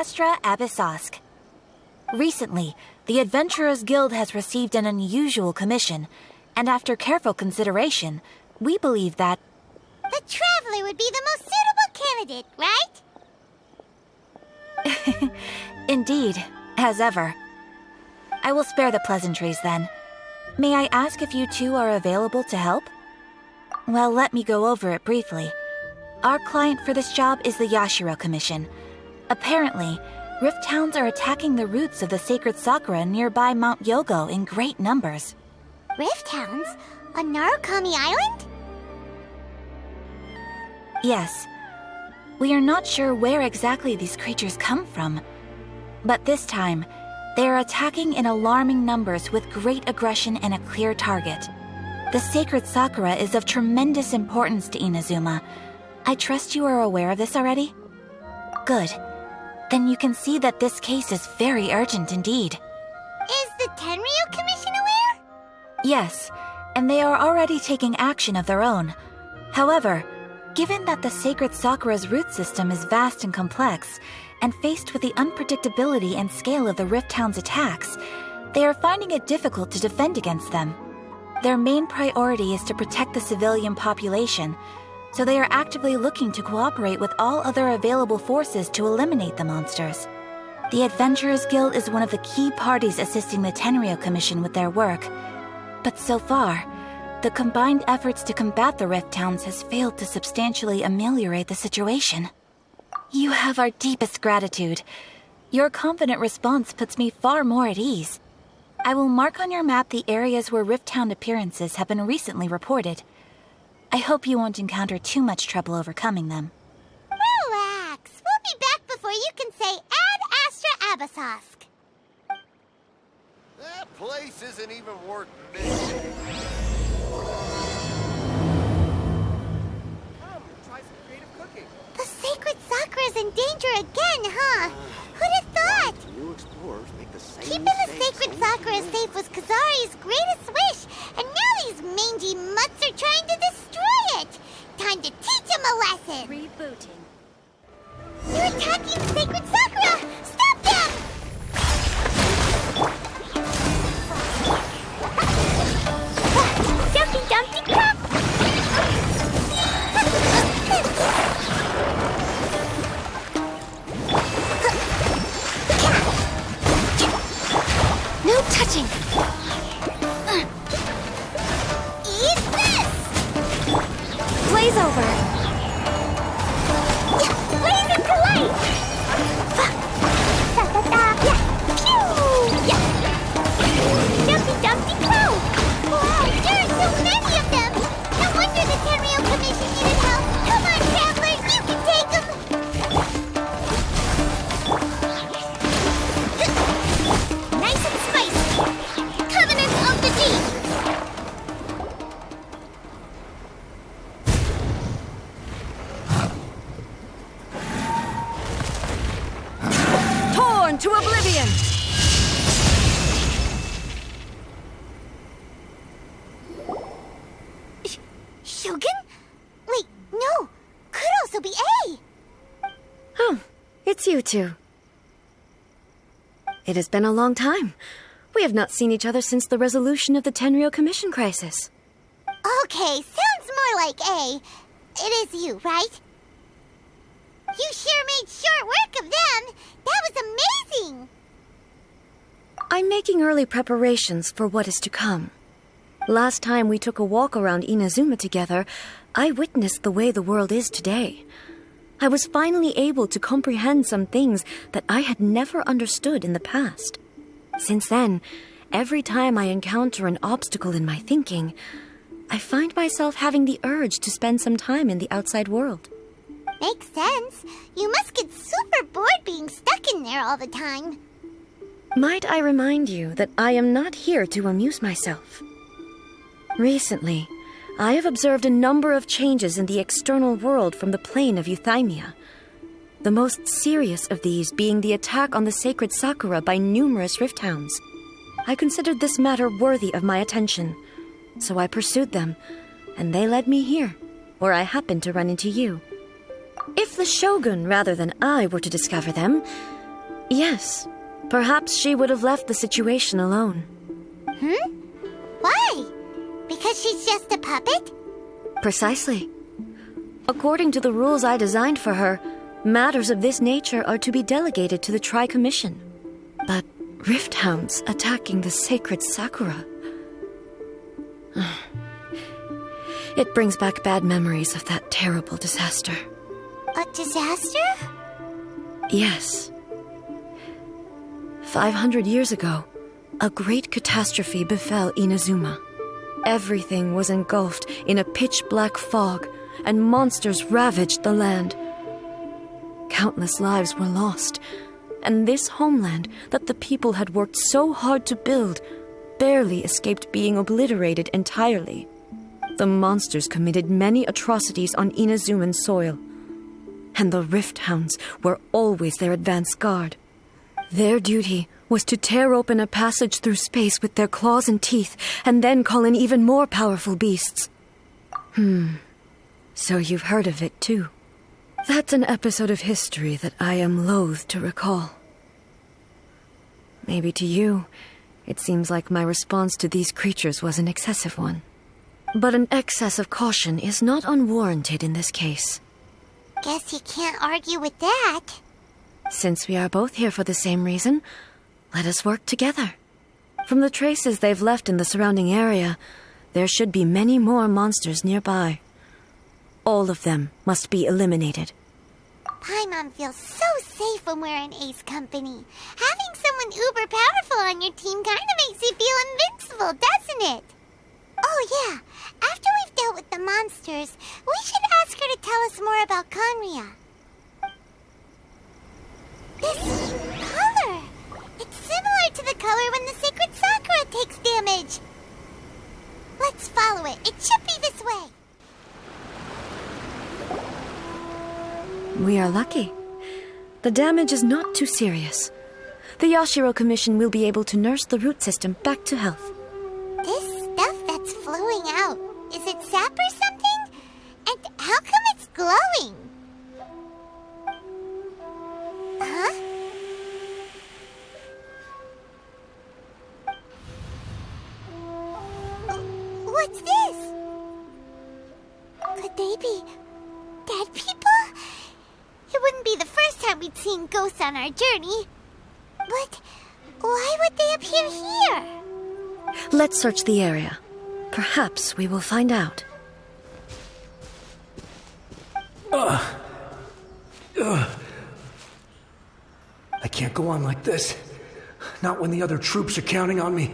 Astra Abyssosque. Recently, the Adventurers Guild has received an unusual commission, and after careful consideration, we believe that the Traveler would be the most suitable candidate, right? Indeed, as ever. I will spare the pleasantries then. May I ask if you two are available to help? Well, let me go over it briefly. Our client for this job is the Yashiro Commission. Apparently, Rift Hounds are attacking the roots of the sacred sakura nearby Mount Yogo in great numbers. Rift Hounds? On Narukami Island? Yes. We are not sure where exactly these creatures come from. But this time, they are attacking in alarming numbers with great aggression and a clear target. The sacred sakura is of tremendous importance to Inazuma. I trust you are aware of this already? Good. Then you can see that this case is very urgent indeed. Is the Tenryu Commission aware? Yes, and they are already taking action of their own. However, given that the sacred sakura's root system is vast and complex, and faced with the unpredictability and scale of the Rift Hound's attacks, they are finding it difficult to defend against them. Their main priority is to protect the civilian population, so they are actively looking to cooperate with all other available forces to eliminate the monsters. The Adventurers Guild is one of the key parties assisting the Tenryu Commission with their work, but so far, the combined efforts to combat the Rift Hounds has failed to substantially ameliorate the situation. You have our deepest gratitude. Your confident response puts me far more at ease. I will mark on your map the areas where Rift Hound appearances have been recently reported. I hope you won't encounter too much trouble overcoming them. Relax. We'll be back before you can say Ad Astra Abyssosque. That place isn't even worth mentioning. Come, try some creative cooking. The sacred sakura's in danger again, huh? Who'd have thought? New explorers make the same Keeping the mistakes sacred over sakura and over. safe was Kazari's greatest wish, and now these mangy mutts are trying to destroy it. Time to teach him a lesson. Rebooting. They're attacking the sacred sakura! Stop them! Jumpy, jumpy, jump! No touching! Eat this! Blaze over! Blaze into light! Da-da-da! Yeah! Pew! Yeah! Jumpy, jumpy, crow! Wow, there are so many of them! No wonder the Tenryu Commission needed help! Come on, travelers, you can take them! Nice and spicy! Covenant of the Deep! Torn to oblivion! Shogun? Wait, no! Could also be A! Oh, it's you two. It has been a long time. We have not seen each other since the resolution of the Tenryu Commission crisis. Okay, sounds more like A. It is you, right? You sure made short work of them! That was amazing! I'm making early preparations for what is to come. Last time we took a walk around Inazuma together, I witnessed the way the world is today. I was finally able to comprehend some things that I had never understood in the past. Since then, every time I encounter an obstacle in my thinking, I find myself having the urge to spend some time in the outside world. Makes sense. You must get super bored being stuck in there all the time. Might I remind you that I am not here to amuse myself? Recently, I have observed a number of changes in the external world from the plane of Euthymia. The most serious of these being the attack on the sacred Sakura by numerous Rift Hounds. I considered this matter worthy of my attention, so I pursued them, and they led me here, where I happened to run into you. If the Shogun rather than I were to discover them, Yes. Perhaps she would have left the situation alone. Why? Because she's just a puppet? Precisely. According to the rules I designed for her, matters of this nature are to be delegated to the Tri-Commission. But rift hounds attacking the sacred Sakura... It brings back bad memories of that terrible disaster. A disaster? Yes. 500 years ago, a great catastrophe befell Inazuma. Everything was engulfed in a pitch-black fog, and monsters ravaged the land. Countless lives were lost, and this homeland that the people had worked so hard to build barely escaped being obliterated entirely. The monsters committed many atrocities on Inazuman soil, and the Rift Hounds were always their advance guard. Their duty was to tear open a passage through space with their claws and teeth, and then call in even more powerful beasts. So you've heard of it too. That's an episode of history that I am loath to recall. Maybe to you, it seems like my response to these creatures was an excessive one. But an excess of caution is not unwarranted in this case. Guess you can't argue with that. Since we are both here for the same reason, let us work together. From the traces they've left in the surrounding area, there should be many more monsters nearby. All of them must be eliminated. Paimon feels so safe when we're in Ace Company. Having someone uber powerful on your team kind of makes you feel invincible, doesn't it? Oh yeah, after we've dealt with the monsters, we should ask her to tell us more about Conria. This color! It's similar to the color when the sacred Sakura takes damage. Let's follow it. It should be this way. We are lucky. The damage is not too serious. The Yashiro Commission will be able to nurse the root system back to health. This stuff that's flowing out, is it sap or something? And how come it's glowing? Huh? What's this? Could they be dead people? It wouldn't be the first time we'd seen ghosts on our journey. But why would they appear here? Let's search the area. Perhaps we will find out. I can't go on like this. Not when the other troops are counting on me.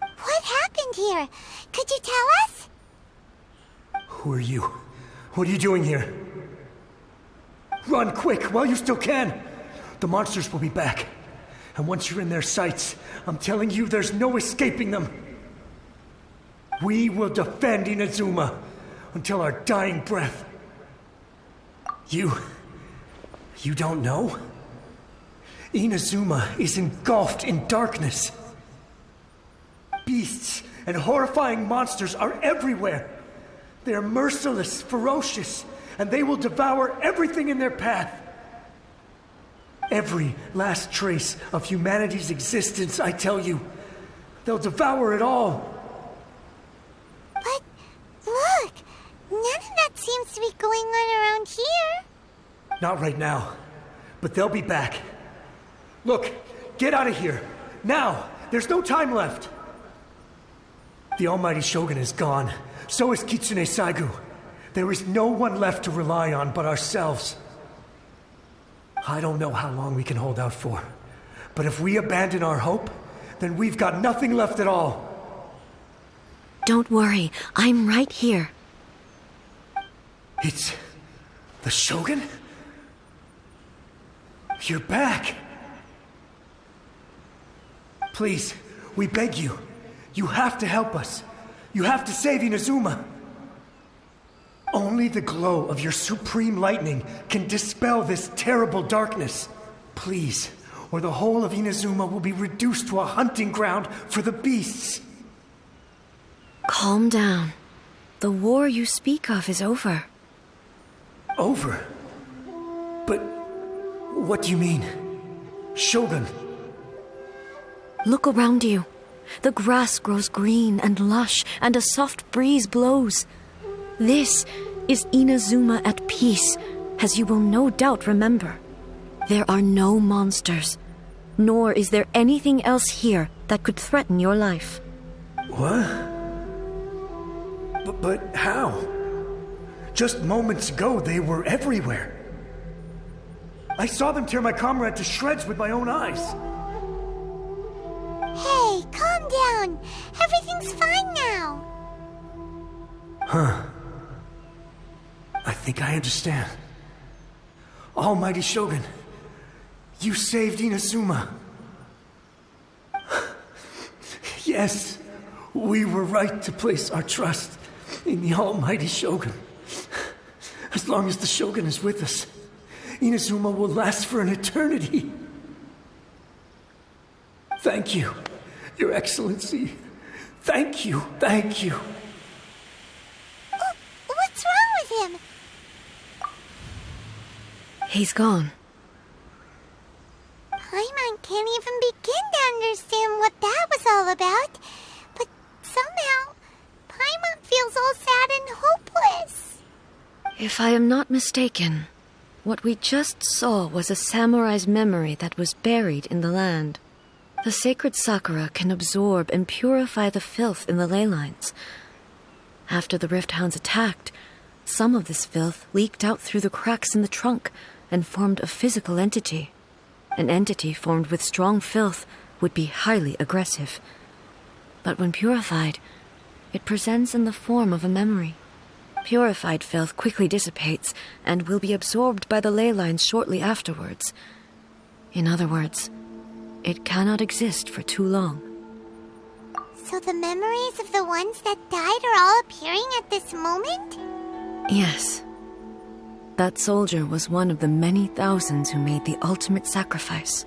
What happened here? Could you tell us? Who are you? What are you doing here? Run quick while you still can! The monsters will be back. And once you're in their sights, I'm telling you there's no escaping them. We will defend Inazuma until our dying breath. You don't know? Inazuma is engulfed in darkness. Beasts and horrifying monsters are everywhere. They are merciless, ferocious, and they will devour everything in their path. Every last trace of humanity's existence, I tell you. They'll devour it all. But look, none of that seems to be going on around here. Not right now, but they'll be back. Look, get out of here. Now! There's no time left. The Almighty Shogun is gone. So is Kitsune Saigu. There is no one left to rely on but ourselves. I don't know how long we can hold out for. But if we abandon our hope, then we've got nothing left at all. Don't worry, I'm right here. It's the Shogun? You're back. Please, we beg you. You have to help us. You have to save Inazuma. Only the glow of your supreme lightning can dispel this terrible darkness. Please, or the whole of Inazuma will be reduced to a hunting ground for the beasts. Calm down. The war you speak of is over. Over? But what do you mean? Shogun. Look around you. The grass grows green and lush, and a soft breeze blows. This is Inazuma at peace, as you will no doubt remember. There are no monsters, nor is there anything else here that could threaten your life. What? But how? Just moments ago, they were everywhere. I saw them tear my comrade to shreds with my own eyes. Hey, calm down. Everything's fine now. Huh. I think I understand. Almighty Shogun, you saved Inazuma. Yes, we were right to place our trust in the Almighty Shogun. As long as the Shogun is with us, Inazuma will last for an eternity. Thank you, Your Excellency. Thank you, thank you. What's wrong with him? He's gone. Paimon can't even begin to understand what that was all about. But somehow, Paimon feels all sad and hopeless. If I am not mistaken, what we just saw was a samurai's memory that was buried in the land. The sacred sakura can absorb and purify the filth in the ley lines. After the Rift Hounds attacked, some of this filth leaked out through the cracks in the trunk and formed a physical entity. An entity formed with strong filth would be highly aggressive. But when purified, it presents in the form of a memory. Purified filth quickly dissipates and will be absorbed by the ley lines shortly afterwards. In other words, it cannot exist for too long. So the memories of the ones that died are all appearing at this moment? Yes. That soldier was one of the many thousands who made the ultimate sacrifice.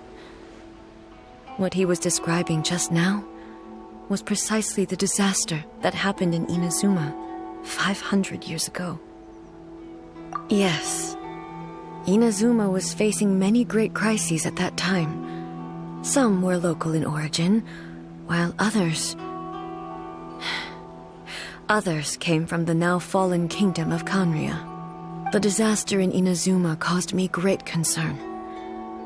What he was describing just now was precisely the disaster that happened in Inazuma 500 years ago. Yes, Inazuma was facing many great crises at that time. Some were local in origin, while others came from the now fallen kingdom of Kanria. The disaster in Inazuma caused me great concern.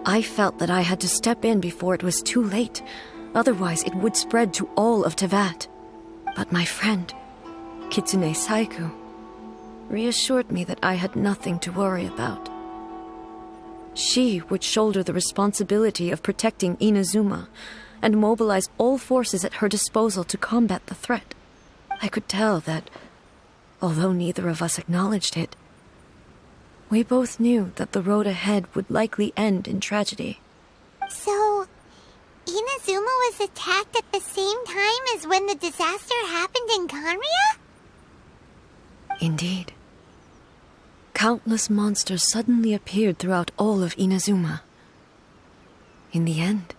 I felt that I had to step in before it was too late, otherwise it would spread to all of Tevat. But my friend, Kitsune Saiku, reassured me that I had nothing to worry about. She would shoulder the responsibility of protecting Inazuma and mobilize all forces at her disposal to combat the threat. I could tell that, although neither of us acknowledged it, we both knew that the road ahead would likely end in tragedy. So, Inazuma was attacked at the same time as when the disaster happened in Kanria? Indeed. Countless monsters suddenly appeared throughout all of Inazuma. In the end,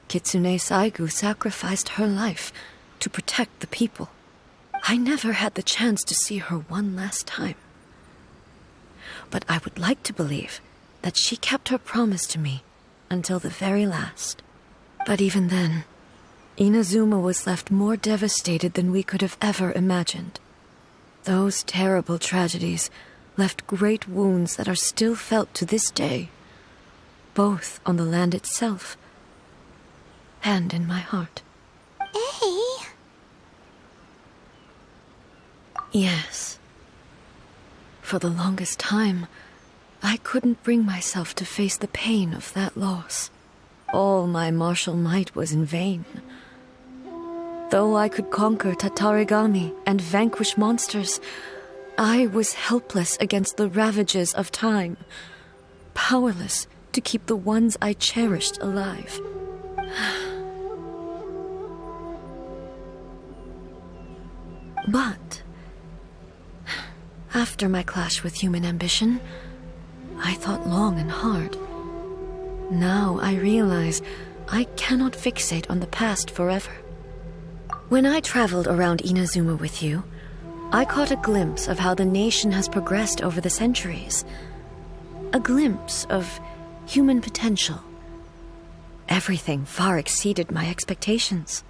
Kitsune Saigu sacrificed her life to protect the people. I never had the chance to see her one last time. But I would like to believe that she kept her promise to me until the very last. But even then, Inazuma was left more devastated than we could have ever imagined. Those terrible tragedies left great wounds that are still felt to this day, both on the land itself and in my heart. Hey? Yes. For the longest time, I couldn't bring myself to face the pain of that loss. All my martial might was in vain. Though I could conquer Tatarigami and vanquish monsters, I was helpless against the ravages of time, powerless to keep the ones I cherished alive. But after my clash with human ambition, I thought long and hard. Now I realize I cannot fixate on the past forever. When I traveled around Inazuma with you, I caught a glimpse of how the nation has progressed over the centuries. A glimpse of human potential Everything far exceeded my expectations.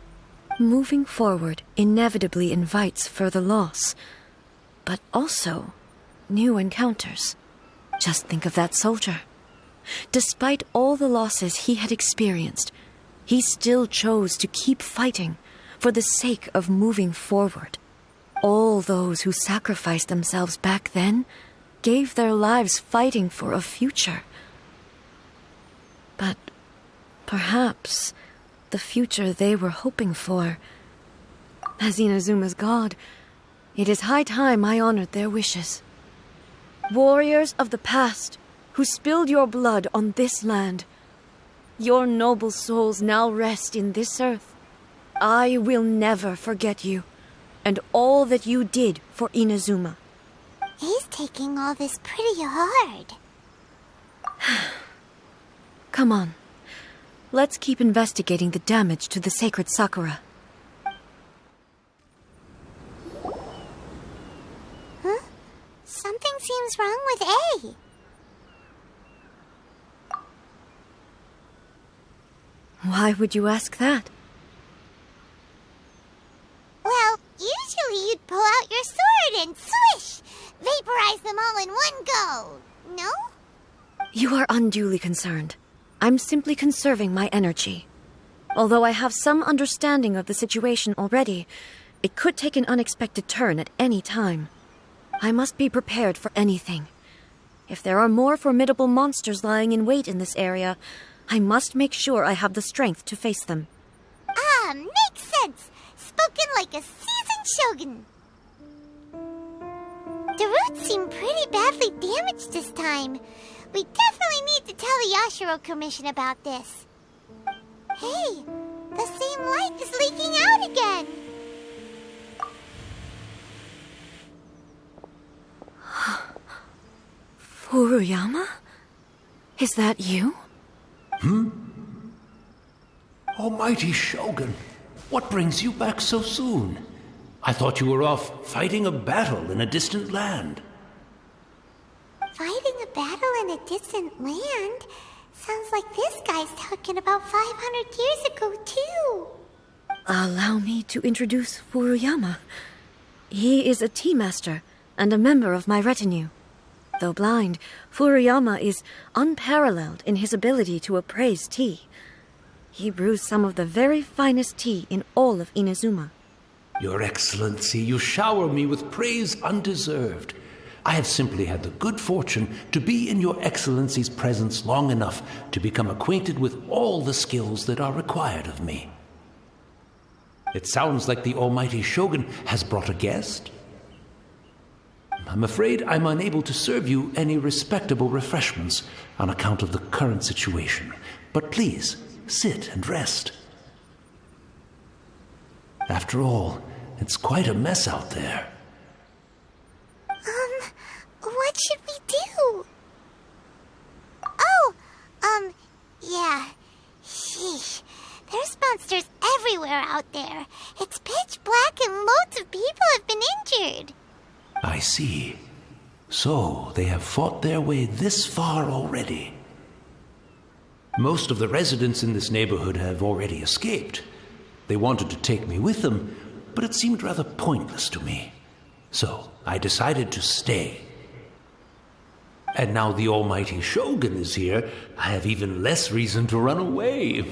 Moving forward inevitably invites further loss, but also new encounters. Just think of that soldier. Despite all the losses he had experienced, he still chose to keep fighting for the sake of moving forward. All those who sacrificed themselves back then gave their lives fighting for a future. But perhaps the future they were hoping for. As Inazuma's god, it is high time I honored their wishes. Warriors of the past, who spilled your blood on this land, your noble souls now rest in this earth. I will never forget you, and all that you did for Inazuma. He's taking all this pretty hard. Come on. Let's keep investigating the damage to the sacred Sakura. Huh? Something seems wrong with A. Why would you ask that? Well, usually you'd pull out your sword and swish! Vaporize them all in one go, no? You are unduly concerned. I'm simply conserving my energy. Although I have some understanding of the situation already, it could take an unexpected turn at any time. I must be prepared for anything. If there are more formidable monsters lying in wait in this area, I must make sure I have the strength to face them. Ah, makes sense! Spoken like a seasoned shogun. The roots seem pretty badly damaged this time. We definitely need to tell the Yashiro Commission about this. Hey, the same light is leaking out again. Furuyama? Is that you? Almighty Shogun, what brings you back so soon? I thought you were off fighting a battle in a distant land. Fighting a battle in a distant land? Sounds like this guy's talking about 500 years ago, too. Allow me to introduce Furuyama. He is a tea master and a member of my retinue. Though blind, Furuyama is unparalleled in his ability to appraise tea. He brews some of the very finest tea in all of Inazuma. Your Excellency, you shower me with praise undeserved. I have simply had the good fortune to be in Your Excellency's presence long enough to become acquainted with all the skills that are required of me. It sounds like the Almighty Shogun has brought a guest. I'm afraid I'm unable to serve you any respectable refreshments on account of the current situation. But please, sit and rest. After all, it's quite a mess out there. What should we do? Oh, yeah. Sheesh. There's monsters everywhere out there. It's pitch black and loads of people have been injured. I see. So they have fought their way this far already. Most of the residents in this neighborhood have already escaped. They wanted to take me with them, but it seemed rather pointless to me. So I decided to stay. And now the Almighty Shogun is here, I have even less reason to run away.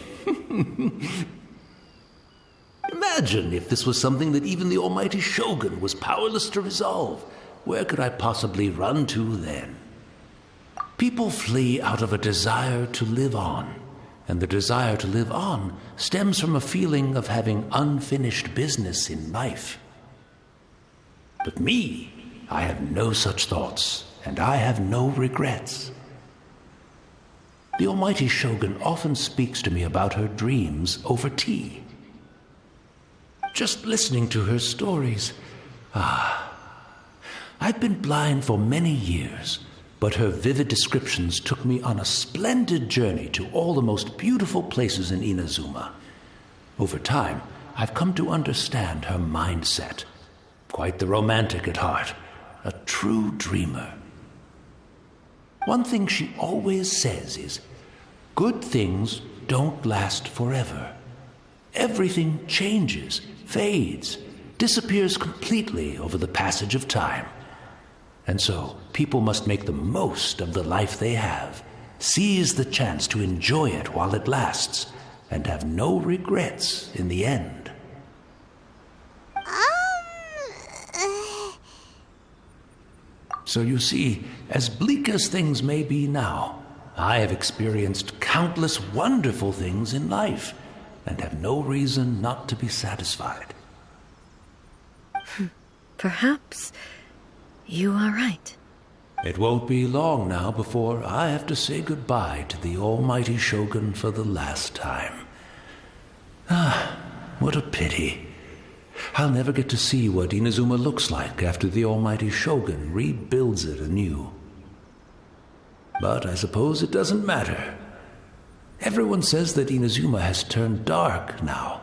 Imagine if this was something that even the Almighty Shogun was powerless to resolve. Where could I possibly run to then? People flee out of a desire to live on, and the desire to live on stems from a feeling of having unfinished business in life. But me, I have no such thoughts, and I have no regrets. The Almighty Shogun often speaks to me about her dreams over tea. Just listening to her stories, I've been blind for many years, but her vivid descriptions took me on a splendid journey to all the most beautiful places in Inazuma. Over time, I've come to understand her mindset. Quite the romantic at heart, a true dreamer. One thing she always says is, good things don't last forever. Everything changes, fades, disappears completely over the passage of time. And so, people must make the most of the life they have, seize the chance to enjoy it while it lasts, and have no regrets in the end. So you see, as bleak as things may be now, I have experienced countless wonderful things in life, and have no reason not to be satisfied. Perhaps you are right. It won't be long now before I have to say goodbye to the almighty Shogun for the last time. Ah, what a pity. I'll never get to see what Inazuma looks like after the almighty Shogun rebuilds it anew. But I suppose it doesn't matter. Everyone says that Inazuma has turned dark now,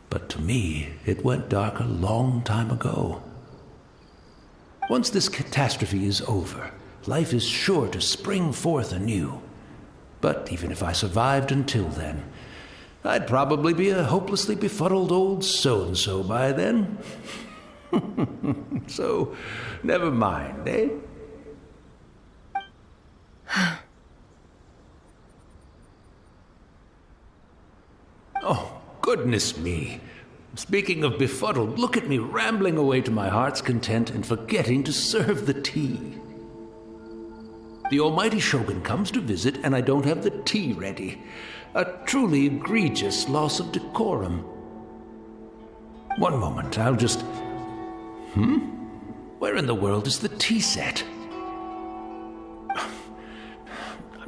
but to me, it went dark a long time ago. Once this catastrophe is over, life is sure to spring forth anew. But even if I survived until then, I'd probably be a hopelessly befuddled old so-and-so by then. So, never mind, eh? Oh, goodness me. Speaking of befuddled, look at me rambling away to my heart's content and forgetting to serve the tea. The almighty Shogun comes to visit and I don't have the tea ready. A truly egregious loss of decorum. One moment, I'll just... Where in the world is the tea set?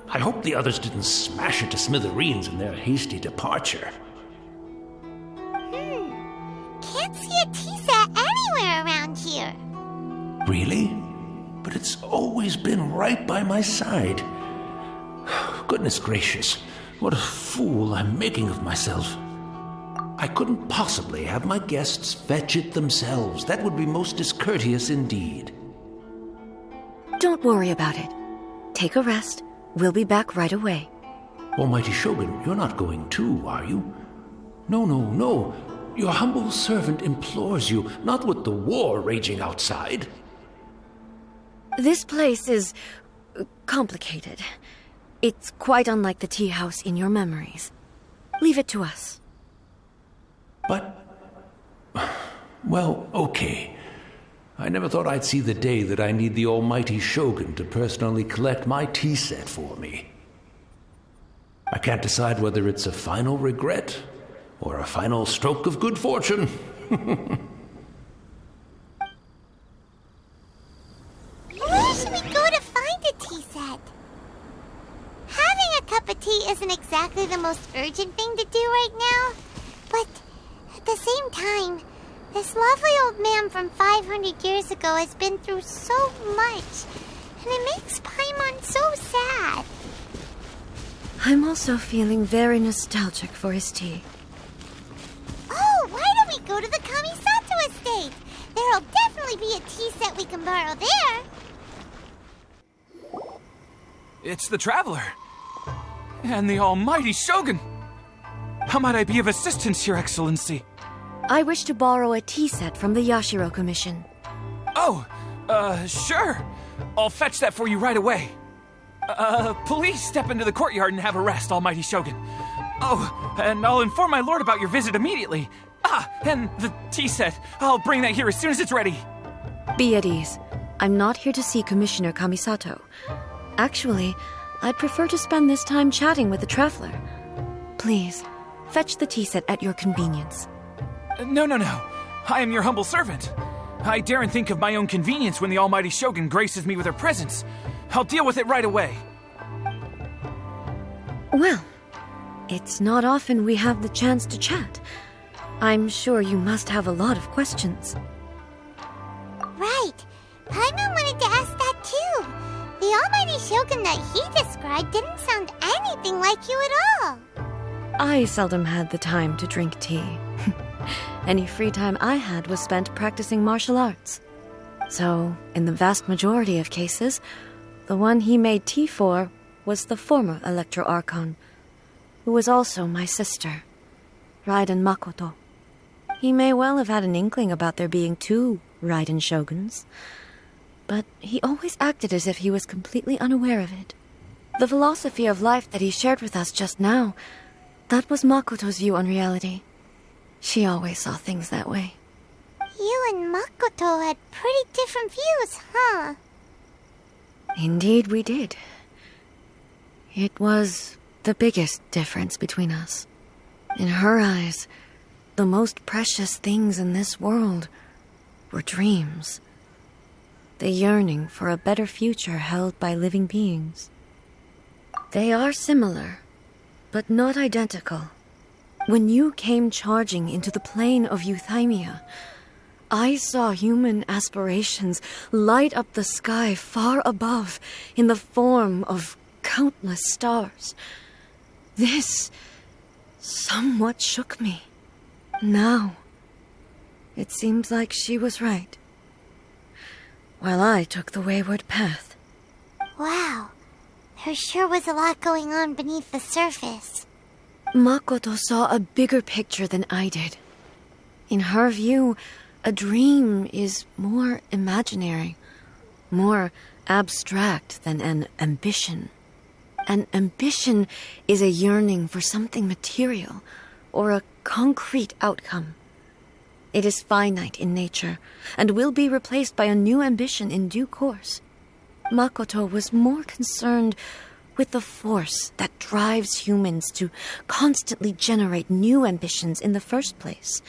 I hope the others didn't smash it to smithereens in their hasty departure. Can't see a tea set anywhere around here. Really? But it's always been right by my side. Goodness gracious, what a fool I'm making of myself. I couldn't possibly have my guests fetch it themselves. That would be most discourteous indeed. Don't worry about it. Take a rest. We'll be back right away. Almighty Shogun, you're not going too, are you? No. Your humble servant implores you, not with the war raging outside. This place is complicated. It's quite unlike the tea house in your memories. Leave it to us. But... well, okay. I never thought I'd see the day that I need the almighty Shogun to personally collect my tea set for me. I can't decide whether it's a final regret or a final stroke of good fortune. Where should we go to find a tea set? Having a cup of tea isn't exactly the most urgent thing to do right now, but at the same time, this lovely old man from 500 years ago has been through so much, and it makes Paimon so sad. I'm also feeling very nostalgic for his tea. Oh, why don't we go to the Kamisato estate? There'll definitely be a tea set we can borrow there. It's the Traveler. And the almighty Shogun. How might I be of assistance, Your Excellency? I wish to borrow a tea set from the Yashiro Commission. Oh, sure. I'll fetch that for you right away. Please step into the courtyard and have a rest, almighty Shogun. Oh, and I'll inform my lord about your visit immediately. Ah, and the tea set. I'll bring that here as soon as it's ready. Be at ease. I'm not here to see Commissioner Kamisato. Actually, I'd prefer to spend this time chatting with the Traveler. Please, fetch the tea set at your convenience. No. I am your humble servant. I daren't think of my own convenience when the almighty Shogun graces me with her presence. I'll deal with it right away. Well, it's not often we have the chance to chat. I'm sure you must have a lot of questions. Right. Paimon wanted to ask that too. The almighty Shogun that he described didn't sound anything like you at all. I seldom had the time to drink tea. Any free time I had was spent practicing martial arts. So, in the vast majority of cases, the one he made tea for was the former Electro Archon. who was also my sister, Raiden Makoto. He may well have had an inkling about there being two Raiden shoguns, but he always acted as if he was completely unaware of it. The philosophy of life that he shared with us just now, that was Makoto's view on reality. She always saw things that way. You and Makoto had pretty different views, huh? Indeed we did. It was the biggest difference between us. In her eyes, the most precious things in this world were dreams. The yearning for a better future held by living beings. They are similar, but not identical. When you came charging into the plane of Euthymia, I saw human aspirations light up the sky far above in the form of countless stars. This somewhat shook me. Now, it seems like she was right, while I took the wayward path. Wow, there sure was a lot going on beneath the surface. Makoto saw a bigger picture than I did. In her view, a dream is more imaginary, more abstract than an ambition. An ambition is a yearning for something material, or a concrete outcome. It is finite in nature, and will be replaced by a new ambition in due course. Makoto was more concerned with the force that drives humans to constantly generate new ambitions in the first place.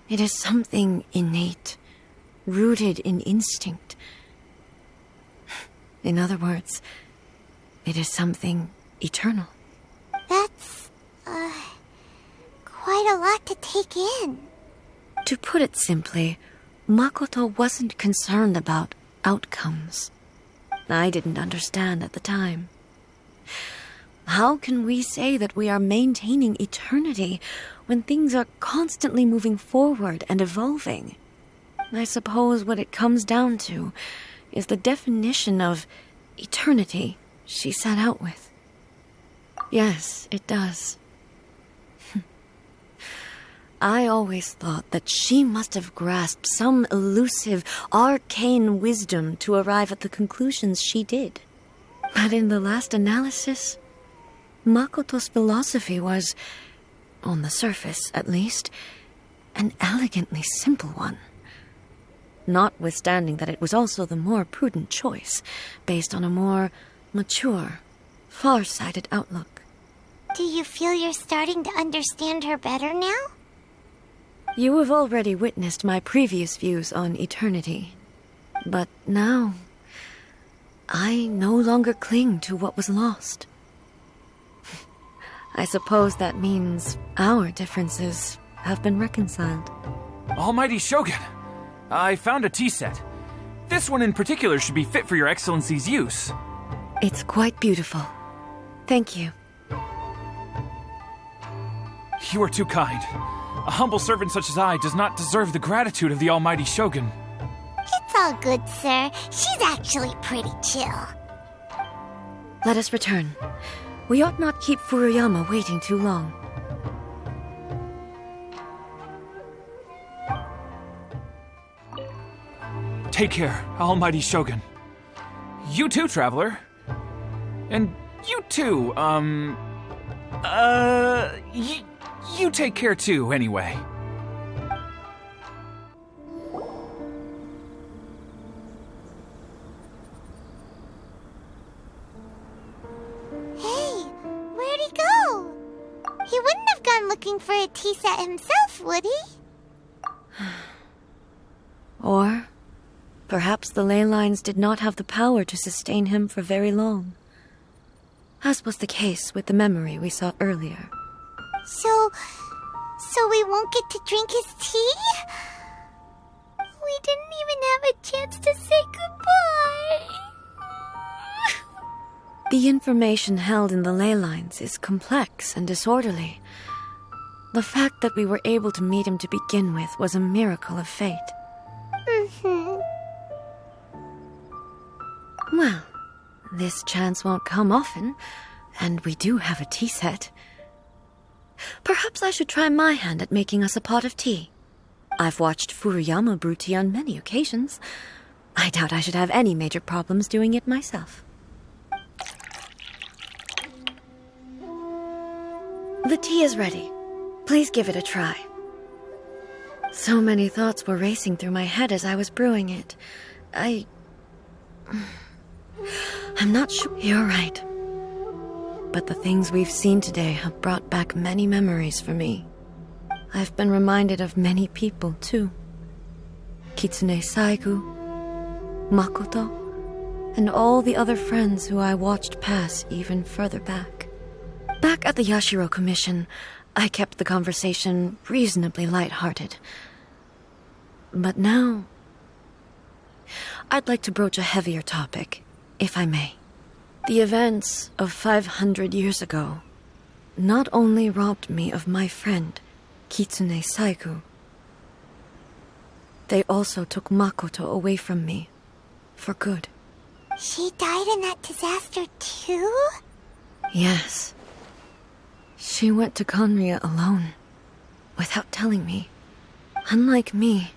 It is something innate, rooted in instinct. In other words, it is something eternal. That's, quite a lot to take in. To put it simply, Makoto wasn't concerned about outcomes. I didn't understand at the time. How can we say that we are maintaining eternity when things are constantly moving forward and evolving? I suppose what it comes down to is the definition of eternity she set out with. Yes, it does. I always thought that she must have grasped some elusive, arcane wisdom to arrive at the conclusions she did. But in the last analysis, Makoto's philosophy was, on the surface at least, an elegantly simple one. Notwithstanding that it was also the more prudent choice, based on a more mature, far-sighted outlook. Do you feel you're starting to understand her better now? You have already witnessed my previous views on eternity. But now, I no longer cling to what was lost. I suppose that means our differences have been reconciled. Almighty Shogun, I found a tea set. This one in particular should be fit for your Excellency's use. It's quite beautiful. Thank you. You are too kind. A humble servant such as I does not deserve the gratitude of the Almighty Shogun. It's all good, sir. She's actually pretty chill. Let us return. We ought not keep Furuyama waiting too long. Take care, Almighty Shogun. You too, traveler. And you too, you take care too, anyway. Hey, where'd he go? He wouldn't have gone looking for a tea set himself, would he? Or perhaps the ley lines did not have the power to sustain him for very long, as was the case with the memory we saw earlier. So we won't get to drink his tea? We didn't even have a chance to say goodbye. The information held in the ley lines is complex and disorderly. The fact that we were able to meet him to begin with was a miracle of fate. Well, this chance won't come often, And we do have a tea set. Perhaps I should try my hand at making us a pot of tea. I've watched Furuyama brew tea on many occasions. I doubt I should have any major problems doing it myself. The tea is ready. Please give it a try. So many thoughts were racing through my head as I was brewing it. I'm not sure. You're right. But the things we've seen today have brought back many memories for me. I've been reminded of many people, too. Kitsune Saigu, Makoto, and all the other friends who I watched pass even further back. Back at the Yashiro Commission, I kept the conversation reasonably lighthearted. But now, I'd like to broach a heavier topic, if I may. The events of 500 years ago not only robbed me of my friend, Kitsune Saigu, they also took Makoto away from me, for good. She died in that disaster too? Yes. She went to Conria alone, without telling me. Unlike me,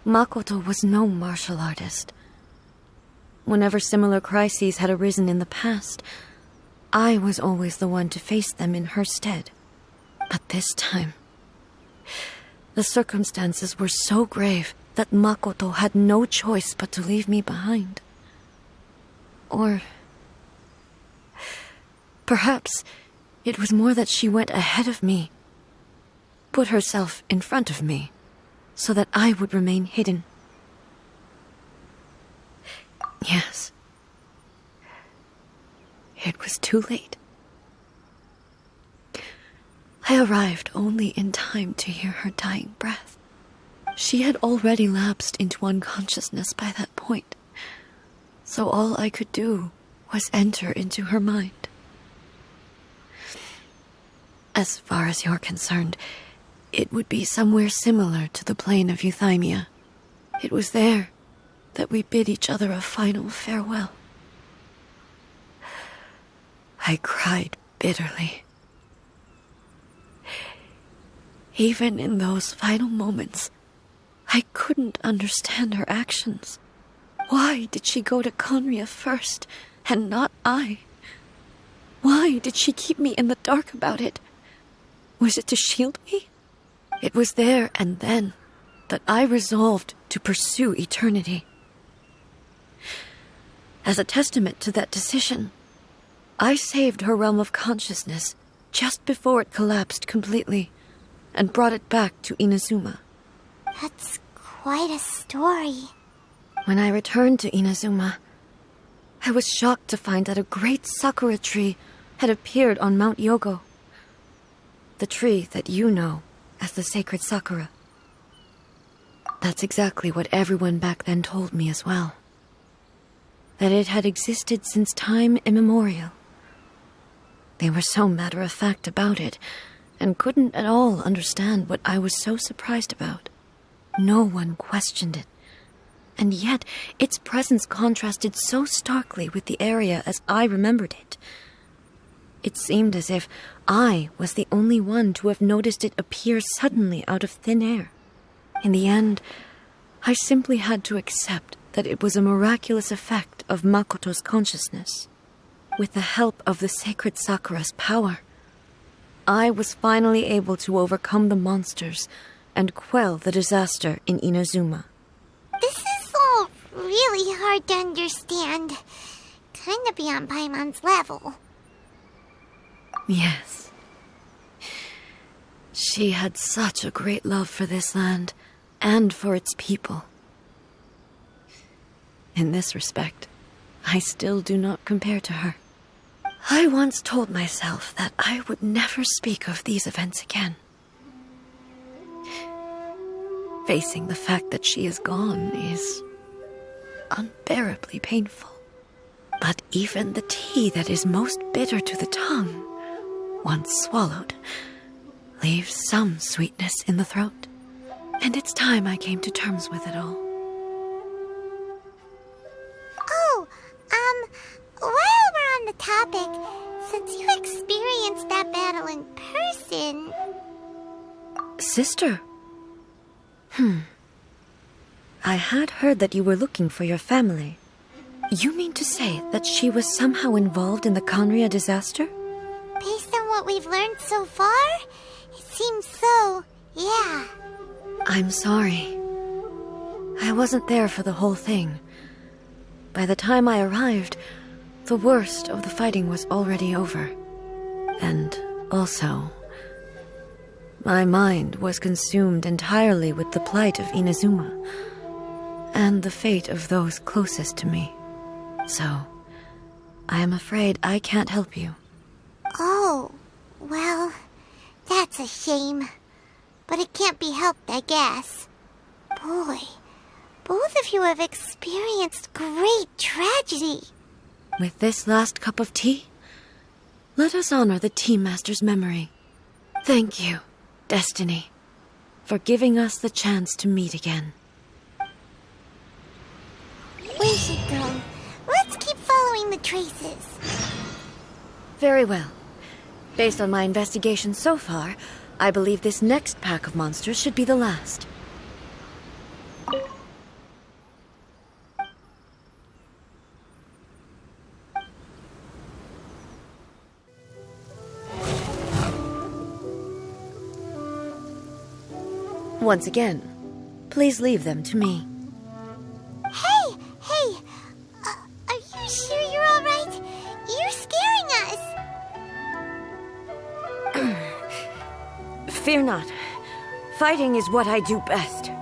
Makoto was no martial artist. Whenever similar crises had arisen in the past, I was always the one to face them in her stead. But this time, the circumstances were so grave that Makoto had no choice but to leave me behind. Or perhaps it was more that she went ahead of me, put herself in front of me, so that I would remain hidden. Yes. It was too late. I arrived only in time to hear her dying breath. She had already lapsed into unconsciousness by that point, so all I could do was enter into her mind. As far as you're concerned, it would be somewhere similar to the plane of Euthymia. It was there that we bid each other a final farewell. I cried bitterly. Even in those final moments, I couldn't understand her actions. Why did she go to Conria first, and not I? Why did she keep me in the dark about it? Was it to shield me? It was there and then that I resolved to pursue eternity. As a testament to that decision, I saved her realm of consciousness just before it collapsed completely and brought it back to Inazuma. That's quite a story. When I returned to Inazuma, I was shocked to find that a great sakura tree had appeared on Mount Yogo. The tree that you know as the sacred sakura. That's exactly what everyone back then told me as well. That it had existed since time immemorial. They were so matter-of-fact about it, and couldn't at all understand what I was so surprised about. No one questioned it, and yet its presence contrasted so starkly with the area as I remembered it. It seemed as if I was the only one to have noticed it appear suddenly out of thin air. In the end, I simply had to accept that it was a miraculous effect of Makoto's consciousness. With the help of the sacred Sakura's power, I was finally able to overcome the monsters and quell the disaster in Inazuma. This is all really hard to understand. Kinda beyond Paimon's level. Yes. She had such a great love for this land and for its people. In this respect, I still do not compare to her. I once told myself that I would never speak of these events again. Facing the fact that she is gone is unbearably painful. But even the tea that is most bitter to the tongue, once swallowed, leaves some sweetness in the throat. And it's time I came to terms with it all. Oh, while we're on the topic, since you experienced that battle in person... Sister? I had heard that you were looking for your family. You mean to say that she was somehow involved in the Conria disaster? Based on what we've learned so far, it seems so, yeah. I'm sorry. I wasn't there for the whole thing. By the time I arrived, the worst of the fighting was already over. And also, my mind was consumed entirely with the plight of Inazuma and the fate of those closest to me. So, I am afraid I can't help you. Oh, well, that's a shame. But it can't be helped, I guess. Boy, both of you have experienced great tragedy. With this last cup of tea, let us honor the Tea Master's memory. Thank you, Destiny, for giving us the chance to meet again. We should go. Let's keep following the traces. Very well. Based on my investigation so far, I believe this next pack of monsters should be the last. Once again, please leave them to me. Hey! Are you sure you're all right? You're scaring us! Fear not. Fighting is what I do best.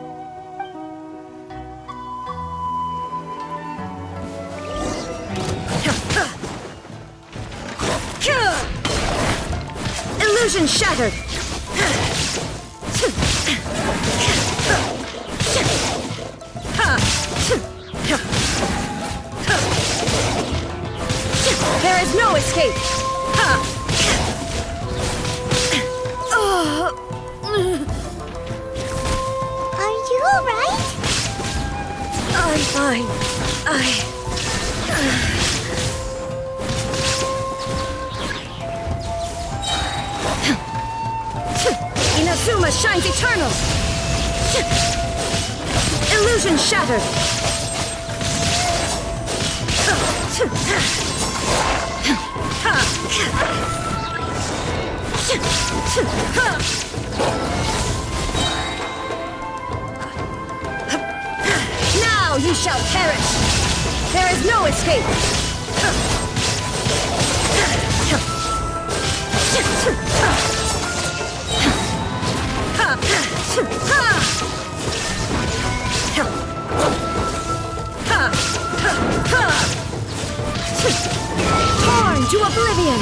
Illusion shattered! There is no escape! Are you all right? I'm fine. Inazuma shines eternal! Illusion shattered! Now you shall perish! There is no escape! Torn to oblivion!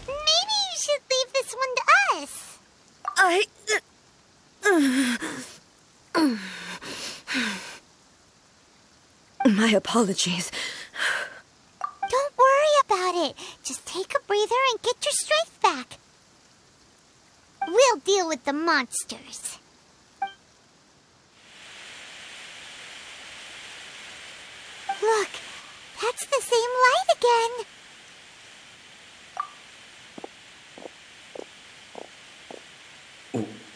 Maybe you should leave this one to us. My apologies. Don't worry about it. Just take a breather and get your strength back. We'll deal with the monsters. Look, that's the same light again.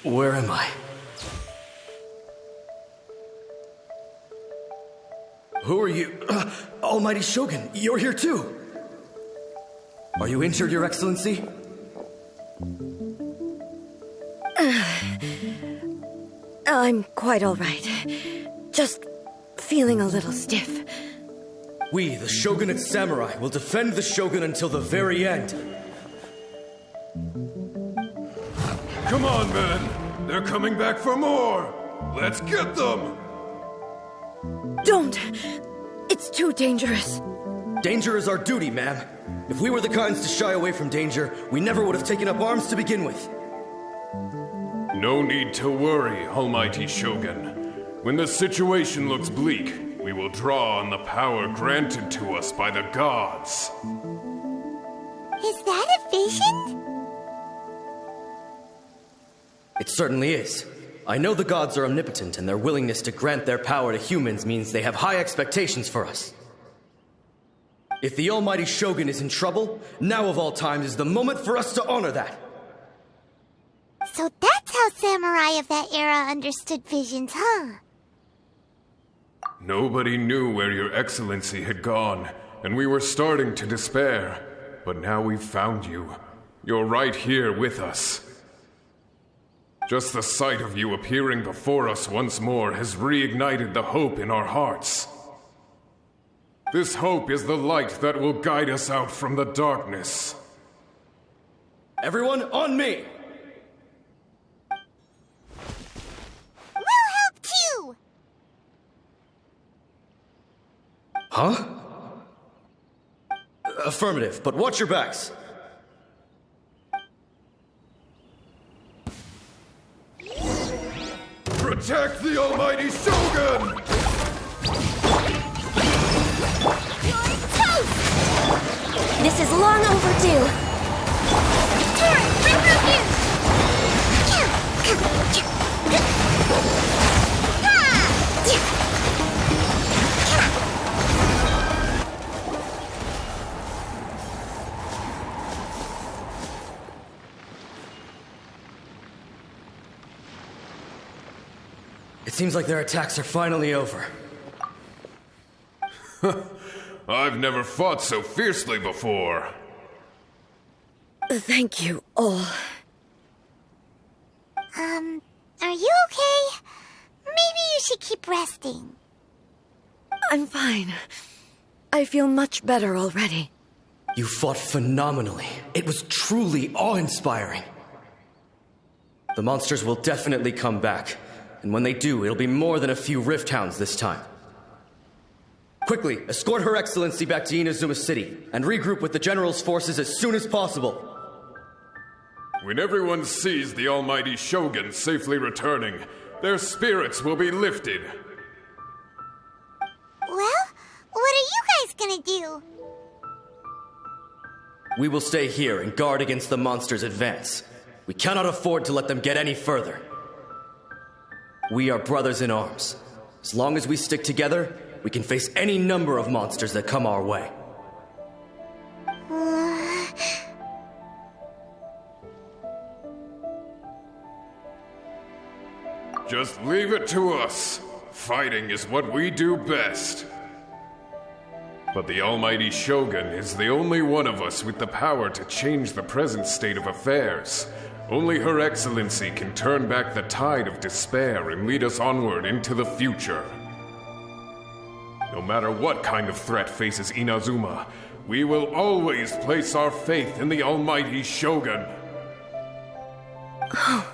Where am I? Who are you? Almighty Shogun, you're here too! Are you injured, Your Excellency? I'm quite all right. Just feeling a little stiff. We, the Shogunate Samurai, will defend the Shogun until the very end. Come on, men! They're coming back for more! Let's get them! Don't! It's too dangerous. Danger is our duty, ma'am. If we were the kinds to shy away from danger, we never would have taken up arms to begin with. No need to worry, Almighty Shogun. When the situation looks bleak, we will draw on the power granted to us by the gods. Is that a vision? It certainly is. I know the gods are omnipotent, and their willingness to grant their power to humans means they have high expectations for us. If the almighty Shogun is in trouble, now of all times is the moment for us to honor that. So that's how samurai of that era understood visions, huh? Nobody knew where your excellency had gone, and we were starting to despair. But now we've found you. You're right here with us. Just the sight of you appearing before us once more has reignited the hope in our hearts. This hope is the light that will guide us out from the darkness. Everyone, on me! We'll help too! Huh? Affirmative, but watch your backs. Protect the almighty Shogun! This is long overdue. Turret, regroup you! It seems like their attacks are finally over. I've never fought so fiercely before. Thank you all. Are you okay? Maybe you should keep resting. I'm fine. I feel much better already. You fought phenomenally. It was truly awe-inspiring. The monsters will definitely come back. And when they do, it'll be more than a few Rift Hounds this time. Quickly, escort Her Excellency back to Inazuma City, and regroup with the General's forces as soon as possible. When everyone sees the almighty Shogun safely returning, their spirits will be lifted. Well, what are you guys gonna do? We will stay here and guard against the monsters' advance. We cannot afford to let them get any further. We are brothers in arms. As long as we stick together, we can face any number of monsters that come our way. Just leave it to us. Fighting is what we do best. But the almighty Shogun is the only one of us with the power to change the present state of affairs. Only Her Excellency can turn back the tide of despair and lead us onward into the future. No matter what kind of threat faces Inazuma, we will always place our faith in the almighty Shogun. Oh.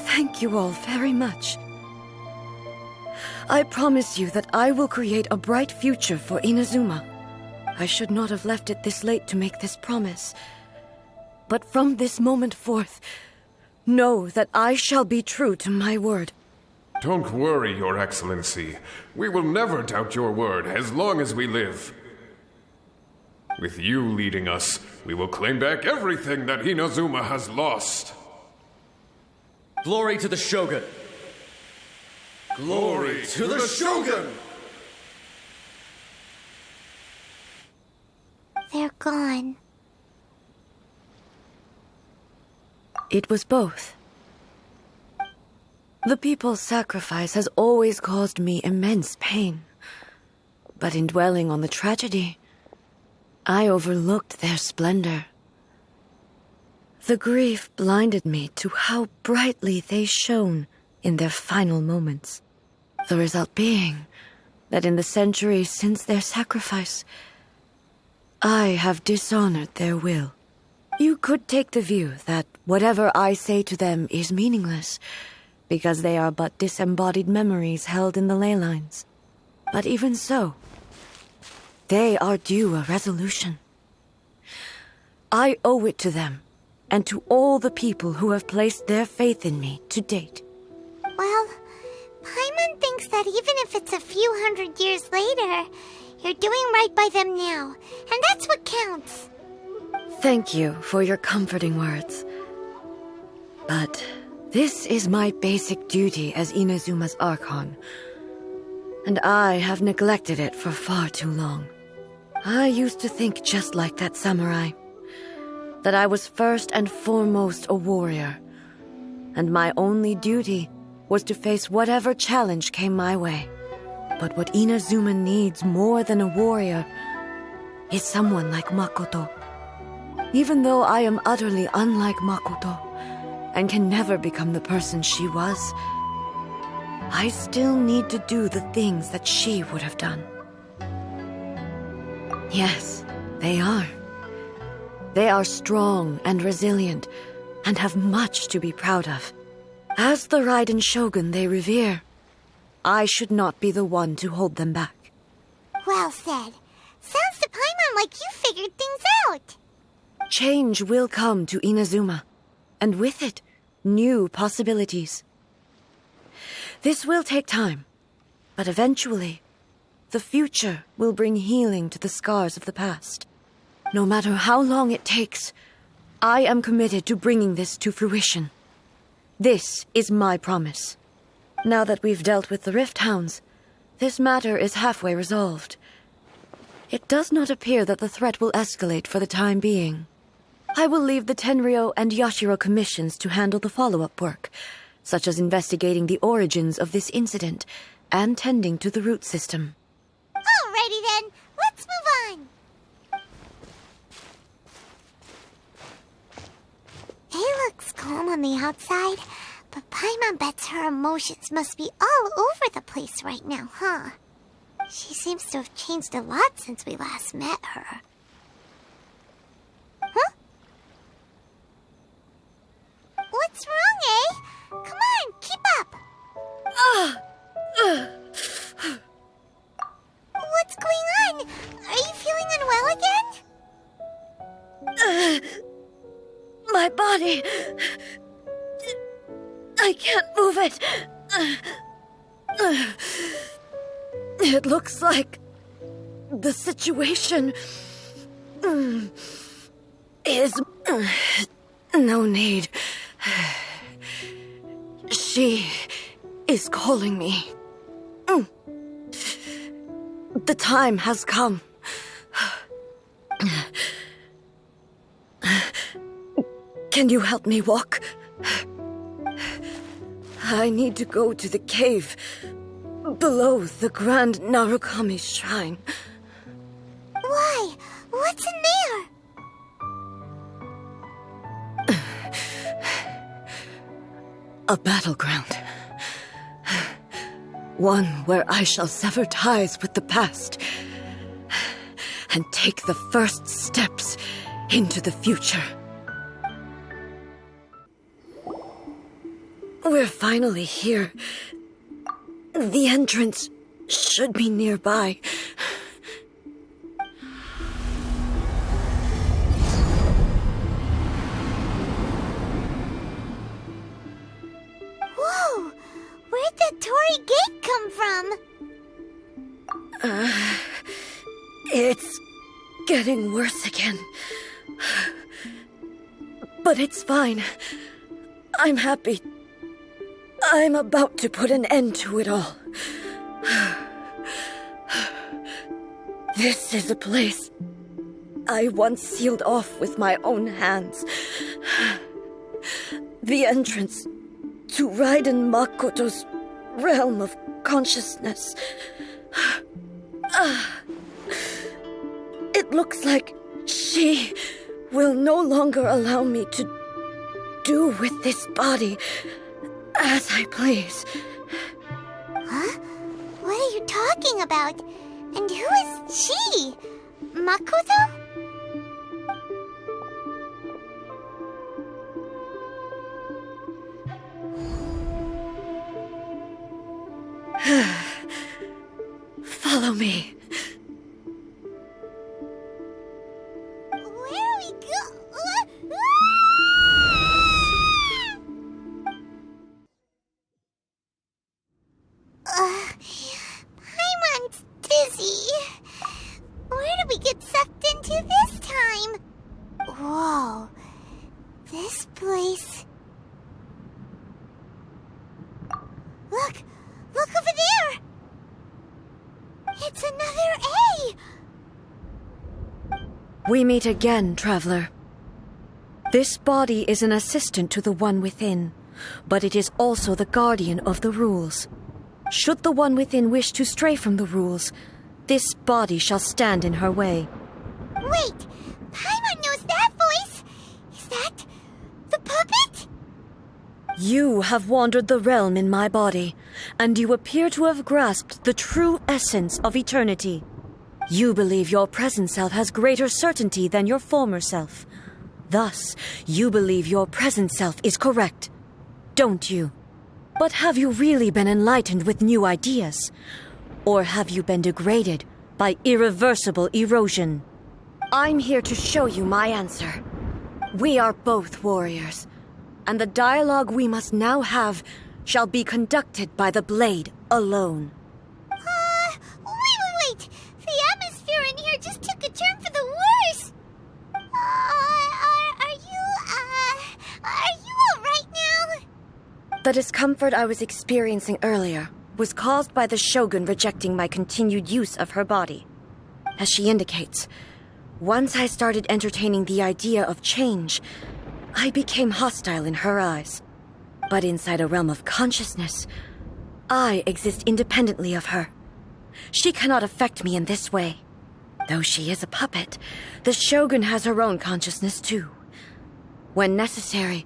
Thank you all very much. I promise you that I will create a bright future for Inazuma. I should not have left it this late to make this promise. But from this moment forth, know that I shall be true to my word. Don't worry, Your Excellency. We will never doubt your word as long as we live. With you leading us, we will claim back everything that Inazuma has lost. Glory to the Shogun! Glory to the Shogun! They're gone. It was both. The people's sacrifice has always caused me immense pain. But in dwelling on the tragedy, I overlooked their splendor. The grief blinded me to how brightly they shone in their final moments. The result being that in the centuries since their sacrifice, I have dishonored their will. You could take the view that whatever I say to them is meaningless, because they are but disembodied memories held in the ley lines. But even so, they are due a resolution. I owe it to them, and to all the people who have placed their faith in me to date. Well, Paimon thinks that even if it's a few hundred years later, you're doing right by them now, and that's what counts. Thank you for your comforting words. But this is my basic duty as Inazuma's Archon, and I have neglected it for far too long. I used to think just like that samurai, that I was first and foremost a warrior, and my only duty was to face whatever challenge came my way. But what Inazuma needs more than a warrior is someone like Makoto. Even though I am utterly unlike Makoto, and can never become the person she was, I still need to do the things that she would have done. Yes, they are. They are strong and resilient, and have much to be proud of. As the Raiden Shogun they revere, I should not be the one to hold them back. Well said. Sounds to Paimon like you figured things out. Change will come to Inazuma, and with it, new possibilities. This will take time, but eventually, the future will bring healing to the scars of the past. No matter how long it takes, I am committed to bringing this to fruition. This is my promise. Now that we've dealt with the Rift Hounds, this matter is halfway resolved. It does not appear that the threat will escalate for the time being. I will leave the Tenryo and Yashiro commissions to handle the follow-up work, such as investigating the origins of this incident and tending to the root system. Alrighty then, let's move on. It looks calm on the outside, but Paimon bets her emotions must be all over the place right now, huh? She seems to have changed a lot since we last met her. Huh? What's wrong, eh? Come on, keep up! What's going on? Are you feeling unwell again? My body... I can't move it. It looks like the situation is... No need. She is calling me. The time has come. Can you help me walk? I need to go to the cave below the Grand Narukami Shrine. Why? What's in there? A battleground. One where I shall sever ties with the past and take the first steps into the future. We're finally here. The entrance should be nearby. Whoa! Where'd the Torii Gate come from? It's getting worse again. But it's fine. I'm happy. I'm about to put an end to it all. This is a place I once sealed off with my own hands. The entrance to Raiden Makoto's realm of consciousness. It looks like she will no longer allow me to do with this body as I please. Huh? What are you talking about? And who is she? Makoto? Follow me. Where are we Paimon's dizzy. Where did we get sucked into this time? Whoa. This place It's another A! We meet again, traveler. This body is an assistant to the one within, but it is also the guardian of the rules. Should the one within wish to stray from the rules, this body shall stand in her way. Wait! Paimon knows that voice! Is that the puppet? You have wandered the realm in my body, and you appear to have grasped the true essence of eternity. You believe your present self has greater certainty than your former self. Thus, you believe your present self is correct, don't you? But have you really been enlightened with new ideas? Or have you been degraded by irreversible erosion? I'm here to show you my answer. We are both warriors, and the dialogue we must now have shall be conducted by the blade alone. Wait! The atmosphere in here just took a turn for the worse! Are you alright now? The discomfort I was experiencing earlier was caused by the Shogun rejecting my continued use of her body. As she indicates, once I started entertaining the idea of change, I became hostile in her eyes. But inside a realm of consciousness, I exist independently of her. She cannot affect me in this way. Though she is a puppet, the Shogun has her own consciousness too. When necessary,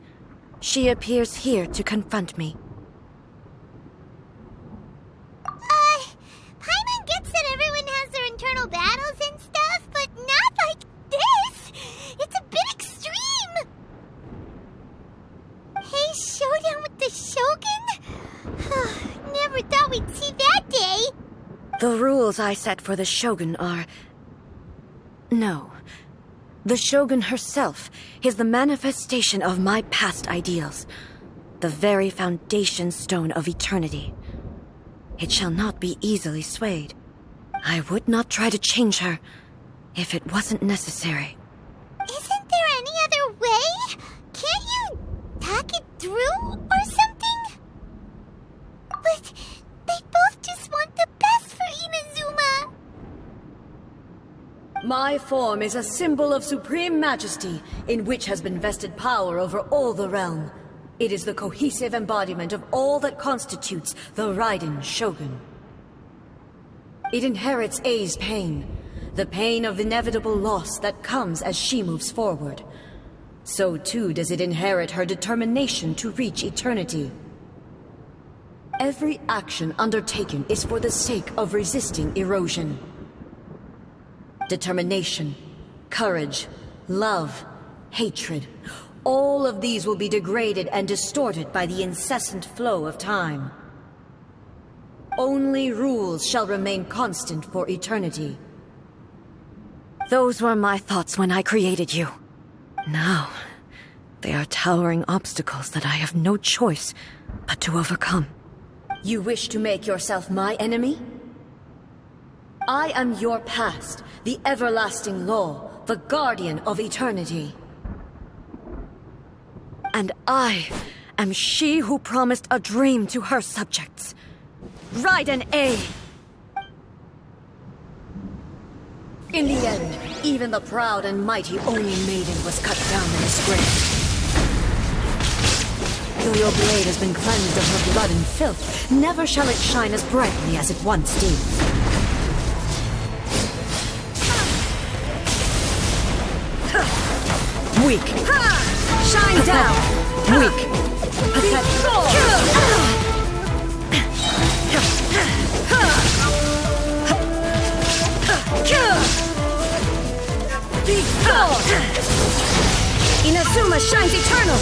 she appears here to confront me. Paimon gets that everyone has their internal battles and stuff, but not like this! It's a bit extreme! Hey, showdown with the Shogun? Never thought we'd see that day! The rules I set for the Shogun are... No. The Shogun herself is the manifestation of my past ideals. The very foundation stone of eternity. It shall not be easily swayed. I would not try to change her if it wasn't necessary. Isn't there any other way? Can't you talk it through or something? But they both just want the best for Inazuma. My form is a symbol of supreme majesty, in which has been vested power over all the realm. It is the cohesive embodiment of all that constitutes the Raiden Shogun. It inherits A's pain, the pain of inevitable loss that comes as she moves forward. So too does it inherit her determination to reach eternity. Every action undertaken is for the sake of resisting erosion. Determination, courage, love, hatred, all of these will be degraded and distorted by the incessant flow of time. Only rules shall remain constant for eternity. Those were my thoughts when I created you. Now, they are towering obstacles that I have no choice but to overcome. You wish to make yourself my enemy? I am your past, the everlasting law, the guardian of eternity. And I am she who promised a dream to her subjects. Raiden A! In the end, even the proud and mighty Oni maiden was cut down and disgraced. Though your blade has been cleansed of her blood and filth, never shall it shine as brightly as it once did. Weak. Shine down. Weak. Pathetic. Be gone. Inazuma shines eternal.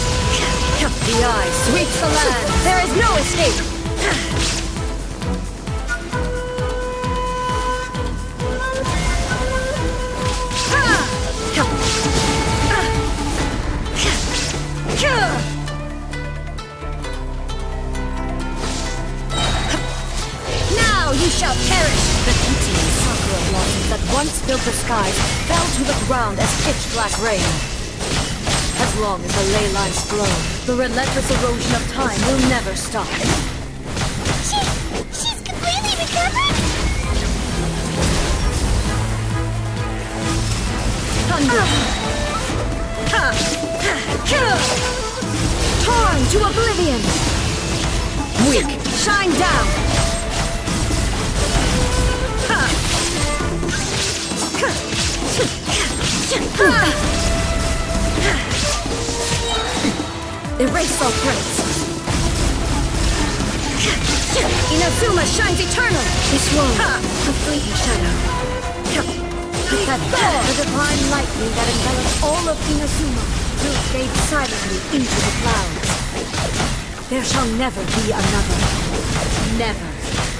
The eye sweeps the land. There is no escape. Now you shall perish! The pitying sakura blossoms that once filled the skies fell to the ground as pitch-black rain. As long as the ley lines flow, the relentless erosion of time will never stop. She's completely recovered? Torn to oblivion! Weak! Shine down! Erase all threats! Inazuma shines eternal! This won't. A fleeting shadow. The divine lightning that envelops all of Inazuma will fade silently into the clouds. There shall never be another. Never.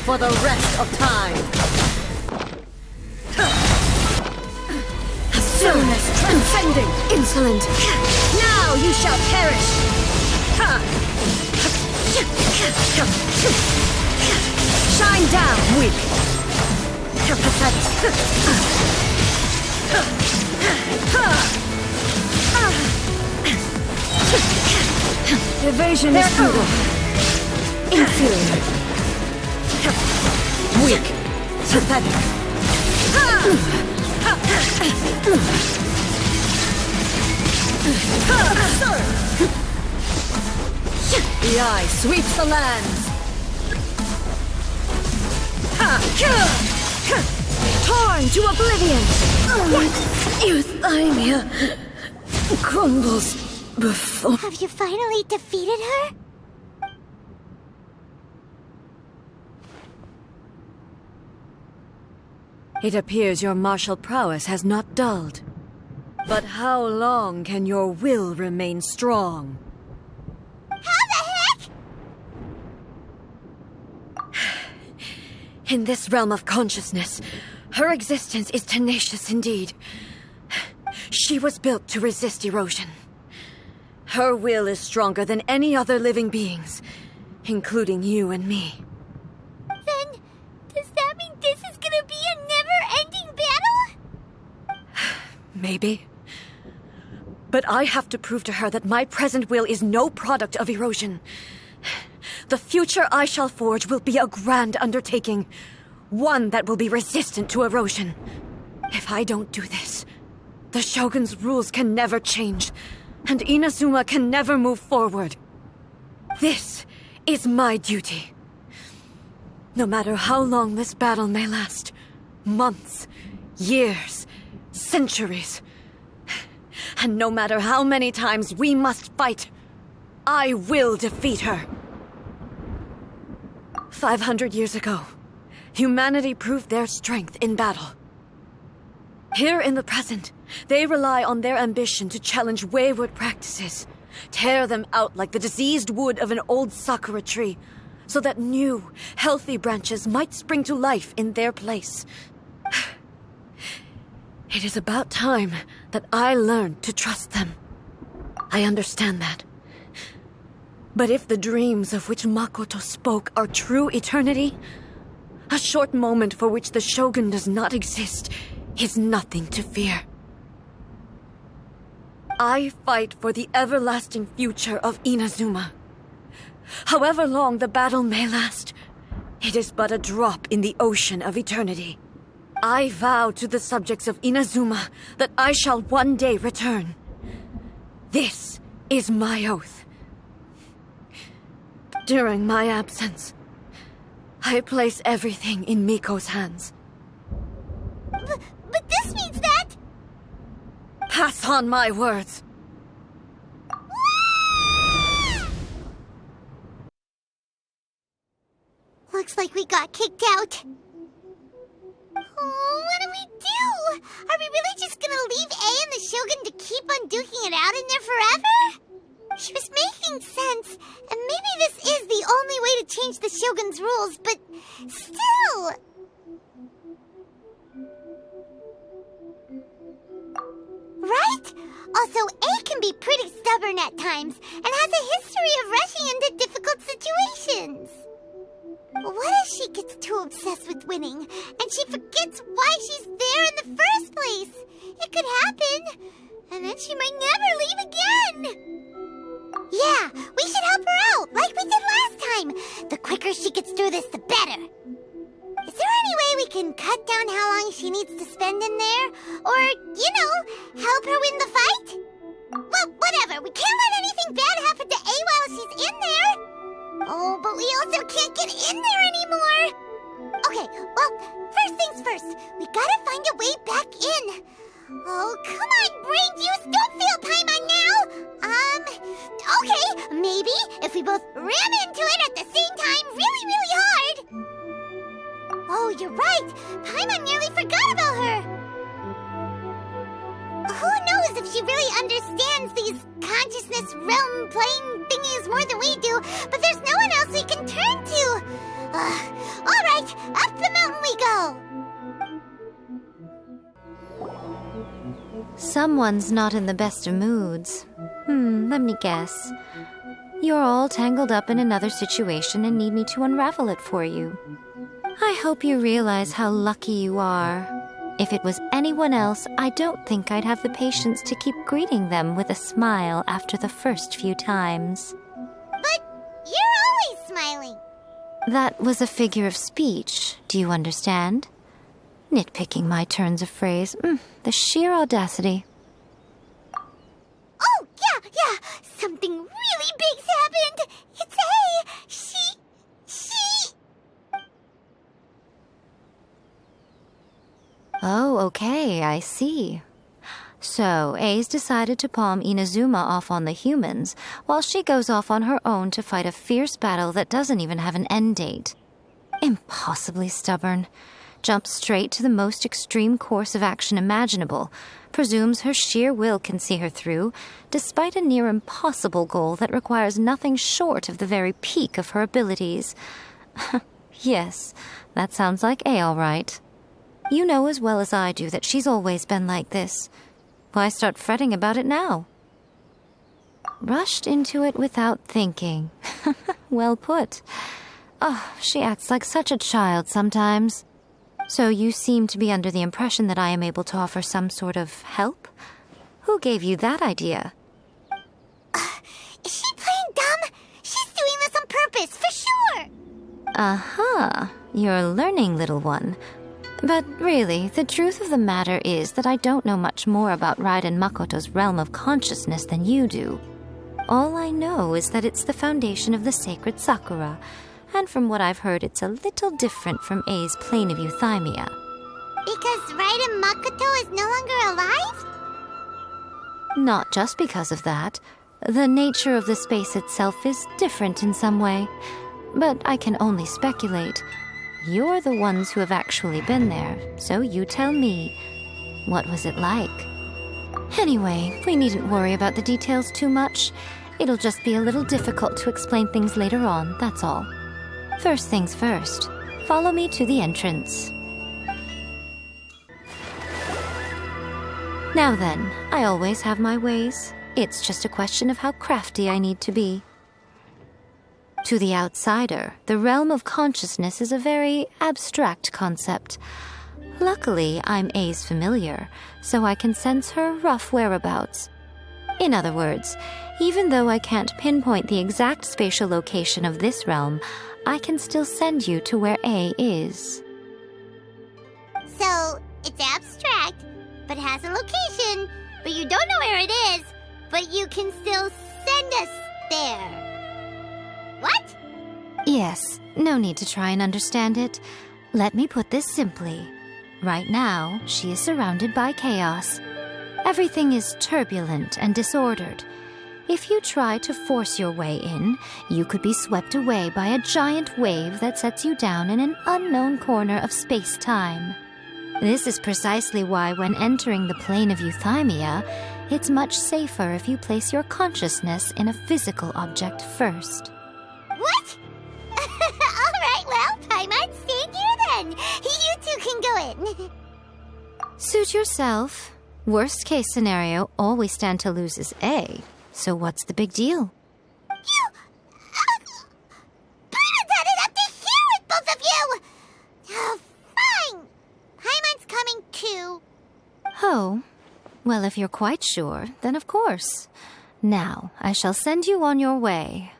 For the rest of time. Stillness transcending. Insolent. Now you shall perish. Shine down, weak. Pathetic. Evasion is futile. Inferior. Weak. Pathetic. The eye sweeps the lands. Torn to oblivion. Euthymia crumbles before. Have you finally defeated her? It appears your martial prowess has not dulled. But how long can your will remain strong? How the heck? In this realm of consciousness, her existence is tenacious indeed. She was built to resist erosion. Her will is stronger than any other living being's, including you and me. Then, does that mean this is gonna be a never-ending battle? Maybe. But I have to prove to her that my present will is no product of erosion. The future I shall forge will be a grand undertaking, one that will be resistant to erosion. If I don't do this, the Shogun's rules can never change, and Inazuma can never move forward. This is my duty. No matter how long this battle may last, months, years, centuries, and no matter how many times we must fight, I will defeat her. 500 years ago, humanity proved their strength in battle. Here in the present, they rely on their ambition to challenge wayward practices, tear them out like the diseased wood of an old sakura tree, so that new, healthy branches might spring to life in their place. It is about time that I learned to trust them. I understand that. But if the dreams of which Makoto spoke are true eternity, a short moment for which the Shogun does not exist is nothing to fear. I fight for the everlasting future of Inazuma. However long the battle may last, it is but a drop in the ocean of eternity. I vow to the subjects of Inazuma that I shall one day return. This is my oath. During my absence, I place everything in Miko's hands. But this means that... Pass on my words. Looks like we got kicked out. Oh, what do we do? Are we really just gonna leave A and the Shogun to keep on duking it out in there forever? She was making sense, and maybe this is the only way to change the Shogun's rules, but still... Right? Also, A can be pretty stubborn at times, and has a history of rushing into difficult situations. What if she gets too obsessed with winning, and she forgets why she's there in the first place? It could happen, and then she might never leave again. Yeah, we should help her out, like we did last time. The quicker she gets through this, the better. Is there any way we can cut down down how long she needs to spend in there? Or, help her win the fight? Well, whatever. We can't let anything bad happen to A while she's in there. Oh, but we also can't get in there anymore. Okay, well, first things first. We gotta find a way back in. Oh, come on, brain juice. Don't fail Paimon now. Okay, maybe if we both ram into it at the same time really, really hard. Oh, you're right. Paimon nearly forgot about her. Who knows if she really understands these consciousness realm plane thingies more than we do, but there's no one else we can turn to. All right, up the mountain we go. Someone's not in the best of moods. Let me guess. You're all tangled up in another situation and need me to unravel it for you. I hope you realize how lucky you are. If it was anyone else, I don't think I'd have the patience to keep greeting them with a smile after the first few times. But you're always smiling. That was a figure of speech, do you understand? Nitpicking my turns of phrase. The sheer audacity. Oh, yeah. Something really big's happened. It's A. She... Oh, okay, I see. So, A's decided to palm Inazuma off on the humans, while she goes off on her own to fight a fierce battle that doesn't even have an end date. Impossibly stubborn. Jumps straight to the most extreme course of action imaginable, presumes her sheer will can see her through, despite a near impossible goal that requires nothing short of the very peak of her abilities. Yes, that sounds like A all right. You know as well as I do that she's always been like this. Why start fretting about it now? Rushed into it without thinking. Well put. Oh, she acts like such a child sometimes. So you seem to be under the impression that I am able to offer some sort of help? Who gave you that idea? Is she playing dumb? She's doing this on purpose, for sure! Aha, you're learning, little one. But really, the truth of the matter is that I don't know much more about Raiden Makoto's realm of consciousness than you do. All I know is that it's the foundation of the sacred Sakura, and from what I've heard, it's a little different from A's plane of euthymia. Because Raiden Makoto is no longer alive? Not just because of that. The nature of the space itself is different in some way. But I can only speculate. You're the ones who have actually been there, so you tell me. What was it like? Anyway, we needn't worry about the details too much. It'll just be a little difficult to explain things later on, that's all. First things first, follow me to the entrance. Now then, I always have my ways. It's just a question of how crafty I need to be. To the outsider, the realm of consciousness is a very abstract concept. Luckily, I'm A's familiar, so I can sense her rough whereabouts. In other words, even though I can't pinpoint the exact spatial location of this realm, I can still send you to where A is. So, it's abstract, but has a location, but you don't know where it is, but you can still send us there. What? Yes, no need to try and understand it. Let me put this simply. Right now, she is surrounded by chaos. Everything is turbulent and disordered. If you try to force your way in, you could be swept away by a giant wave that sets you down in an unknown corner of space-time. This is precisely why when entering the plane of euthymia, it's much safer if you place your consciousness in a physical object first. What? All right, well, Paimon, stay here then. You two can go in. Suit yourself. Worst case scenario, all we stand to lose is A. So what's the big deal? You... Paimon's had it up to here with both of you! Oh, fine. Paimon's coming too. Oh, well, if you're quite sure, then of course. Now, I shall send you on your way.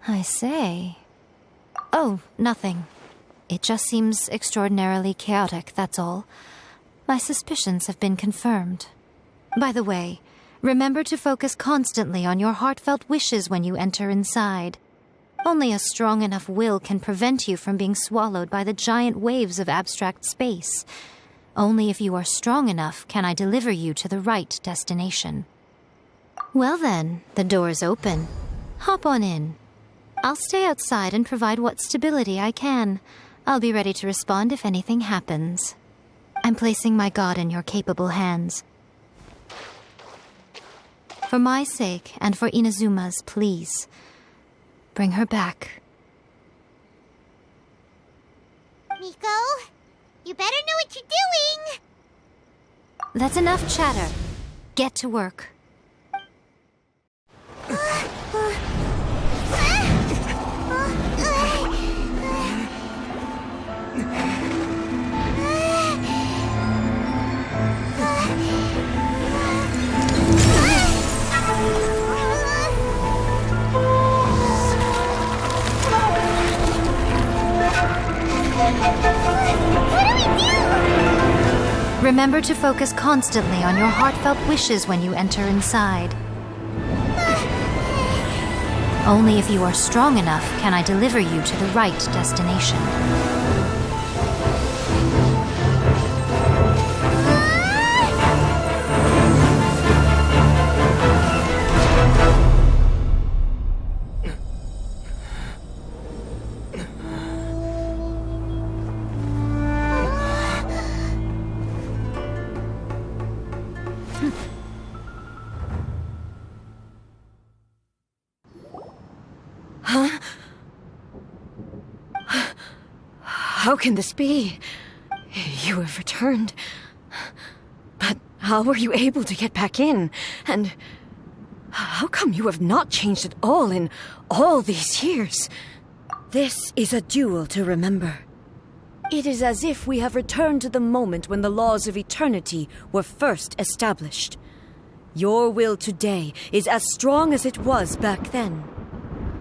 I say. Oh, nothing. It just seems extraordinarily chaotic, that's all. My suspicions have been confirmed. By the way, remember to focus constantly on your heartfelt wishes when you enter inside. Only a strong enough will can prevent you from being swallowed by the giant waves of abstract space. Only if you are strong enough can I deliver you to the right destination. Well then, the door is open. Hop on in. I'll stay outside and provide what stability I can. I'll be ready to respond if anything happens. I'm placing my god in your capable hands. For my sake and for Inazuma's, please, bring her back. Miko, you better know what you're doing! That's enough chatter. Get to work. Remember to focus constantly on your heartfelt wishes when you enter inside. Only if you are strong enough can I deliver you to the right destination. How can this be? You have returned. But how were you able to get back in? And how come you have not changed at all in all these years? This is a duel to remember. It is as if we have returned to the moment when the laws of eternity were first established. Your will today is as strong as it was back then.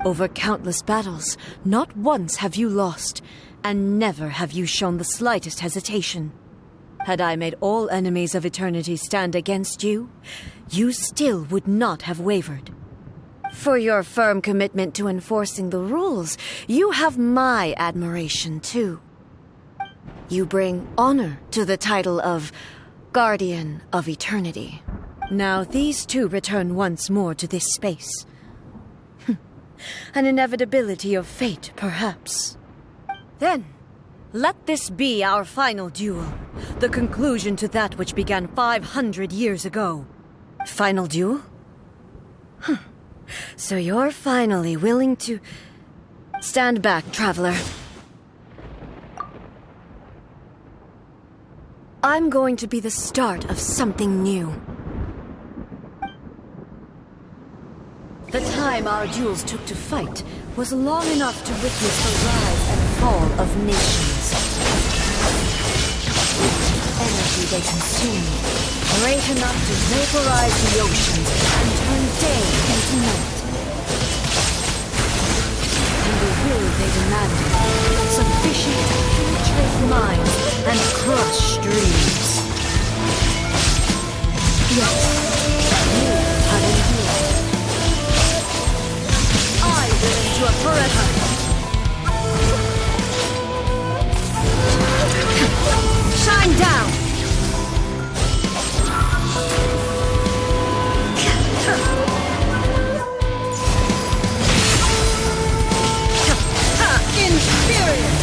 Over countless battles, not once have you lost, and never have you shown the slightest hesitation. Had I made all enemies of eternity stand against you, you still would not have wavered. For your firm commitment to enforcing the rules, you have my admiration too. You bring honor to the title of Guardian of Eternity. Now these two return once more to this space. An inevitability of fate, perhaps. Then, let this be our final duel, the conclusion to that which began 500 years ago. Final duel? So you're finally willing to... Stand back, traveler. I'm going to be the start of something new. The time our duels took to fight was long enough to witness the rise and fall of nations. Energy they consumed, great enough to vaporize the oceans and turn day into night. And the will they demanded, sufficient to penetrate minds and crush dreams. Yes, you had endured. I will endure forever. Shine down! Inferior!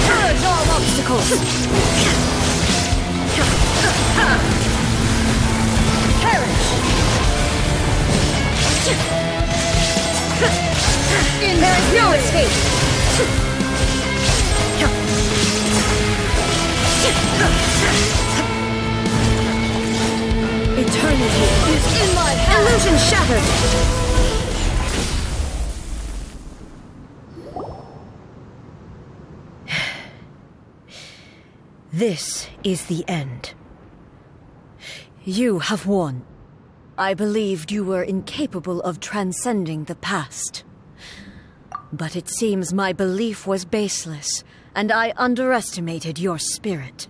Purge all obstacles! Perish! There is no escape! Eternity is in my hand! Illusion shattered! This is the end. You have won. I believed you were incapable of transcending the past. But it seems my belief was baseless, and I underestimated your spirit.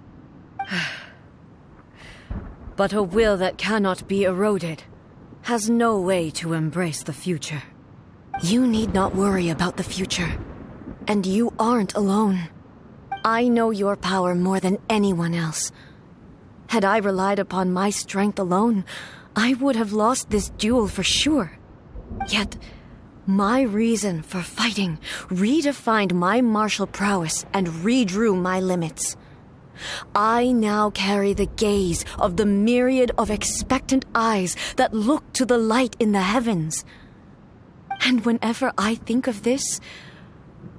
But a will that cannot be eroded has no way to embrace the future. You need not worry about the future, and you aren't alone. I know your power more than anyone else. Had I relied upon my strength alone, I would have lost this duel for sure. Yet, my reason for fighting redefined my martial prowess and redrew my limits. I now carry the gaze of the myriad of expectant eyes that look to the light in the heavens. And whenever I think of this,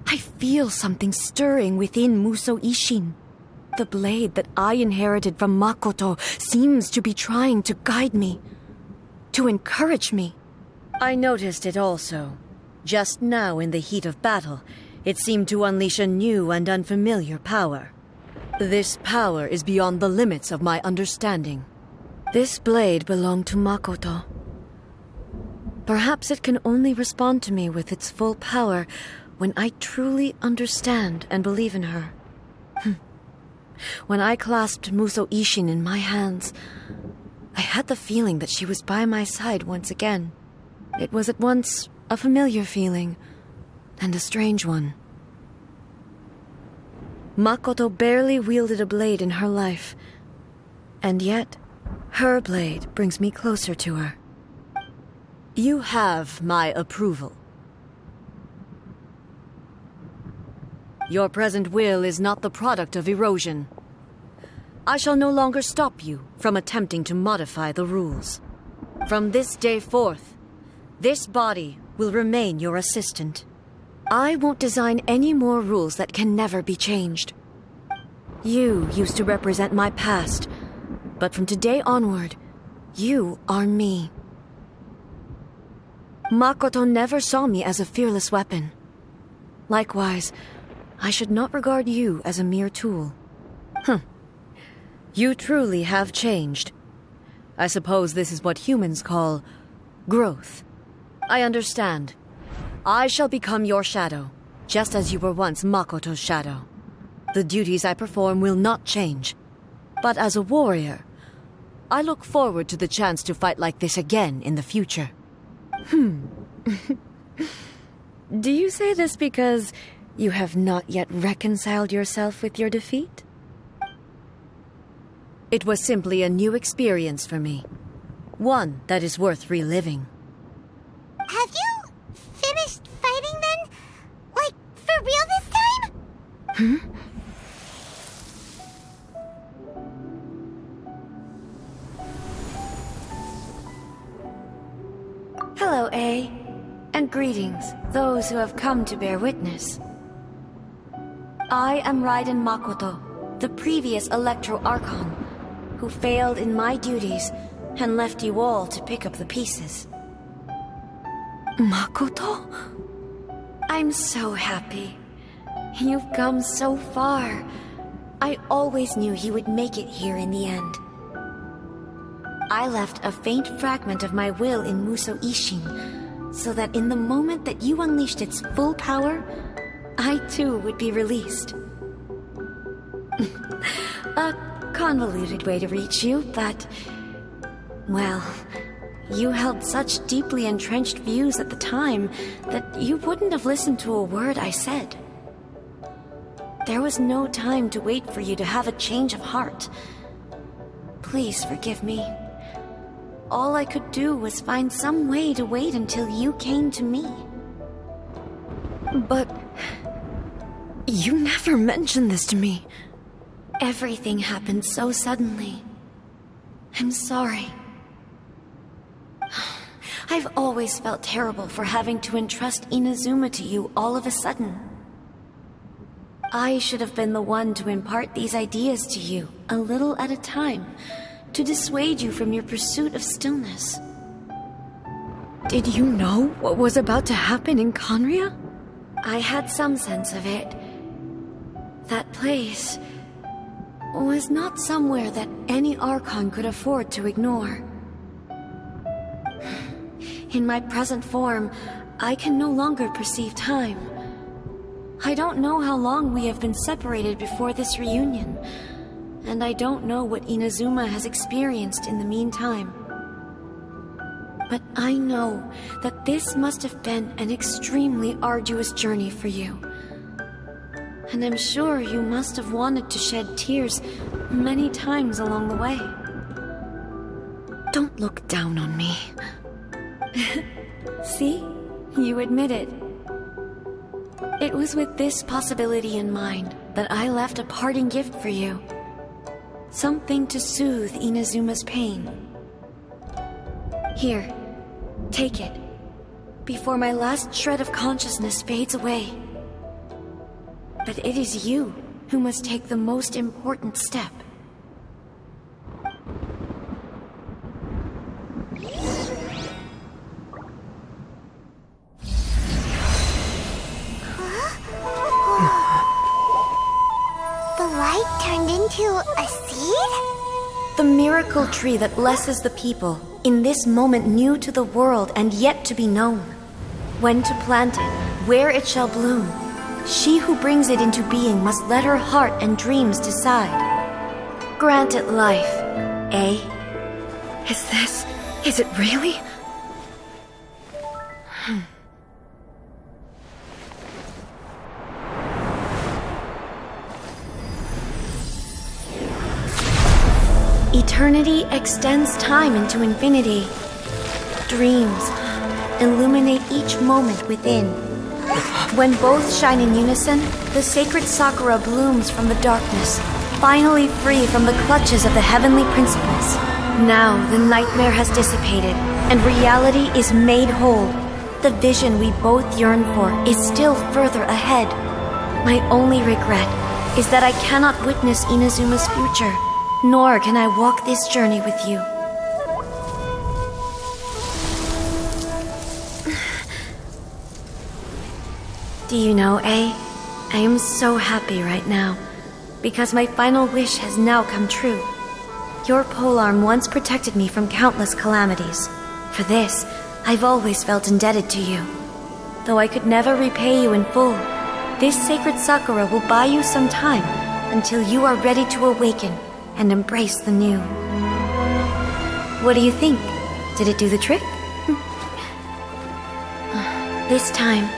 I feel something stirring within Musou Ishin. The blade that I inherited from Makoto seems to be trying to guide me, to encourage me. I noticed it also. Just now in the heat of battle, it seemed to unleash a new and unfamiliar power. This power is beyond the limits of my understanding. This blade belonged to Makoto. Perhaps it can only respond to me with its full power when I truly understand and believe in her. When I clasped Musou Ishin in my hands, I had the feeling that she was by my side once again. It was at once a familiar feeling and a strange one. Makoto barely wielded a blade in her life, and yet her blade brings me closer to her. You have my approval. Your present will is not the product of erosion. I shall no longer stop you from attempting to modify the rules. From this day forth, this body will remain your assistant. I won't design any more rules that can never be changed. You used to represent my past, but from today onward, you are me. Makoto never saw me as a fearless weapon. Likewise, I should not regard you as a mere tool. You truly have changed. I suppose this is what humans call growth. I understand. I shall become your shadow, just as you were once Makoto's shadow. The duties I perform will not change. But as a warrior, I look forward to the chance to fight like this again in the future. Do you say this because you have not yet reconciled yourself with your defeat? It was simply a new experience for me. One that is worth reliving. Have you finished fighting then? Like, for real this time? Hello, A. And greetings, those who have come to bear witness. I am Raiden Makoto, the previous Electro Archon, who failed in my duties and left you all to pick up the pieces. Makoto? I'm so happy. You've come so far. I always knew you would make it here in the end. I left a faint fragment of my will in Musou Ishin, so that in the moment that you unleashed its full power, I too would be released. A convoluted way to reach you, but... well, you held such deeply entrenched views at the time that you wouldn't have listened to a word I said. There was no time to wait for you to have a change of heart. Please forgive me. All I could do was find some way to wait until you came to me. But... you never mentioned this to me. Everything happened so suddenly. I'm sorry. I've always felt terrible for having to entrust Inazuma to you all of a sudden. I should have been the one to impart these ideas to you, a little at a time, to dissuade you from your pursuit of stillness. Did you know what was about to happen in Conria? I had some sense of it. That place was not somewhere that any Archon could afford to ignore. In my present form, I can no longer perceive time. I don't know how long we have been separated before this reunion, and I don't know what Inazuma has experienced in the meantime. But I know that this must have been an extremely arduous journey for you. And I'm sure you must have wanted to shed tears many times along the way. Don't look down on me. See? You admit it. It was with this possibility in mind that I left a parting gift for you. Something to soothe Inazuma's pain. Here, take it, before my last shred of consciousness fades away. But it is you who must take the most important step. The light turned into a seed? The miracle tree that blesses the people, in this moment new to the world and yet to be known. When to plant it, where it shall bloom, she who brings it into being must let her heart and dreams decide. Grant it life, eh? Is it really? Eternity extends time into infinity. Dreams illuminate each moment within. When both shine in unison, the sacred sakura blooms from the darkness, finally free from the clutches of the heavenly principles. Now the nightmare has dissipated, and reality is made whole. The vision we both yearn for is still further ahead. My only regret is that I cannot witness Inazuma's future, nor can I walk this journey with you. Do you know, I am so happy right now, because my final wish has now come true. Your polearm once protected me from countless calamities. For this, I've always felt indebted to you. Though I could never repay you in full, this sacred sakura will buy you some time until you are ready to awaken and embrace the new. What do you think? Did it do the trick? This time,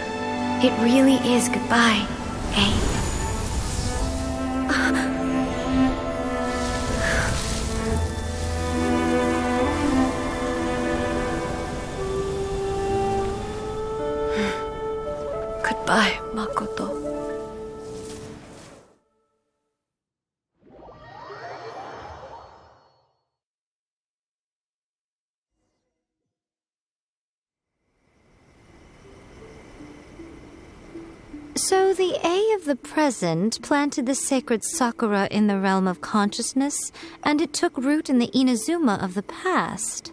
it really is goodbye, eh? Goodbye, Makoto. So the A of the present planted the sacred sakura in the realm of consciousness, and it took root in the Inazuma of the past.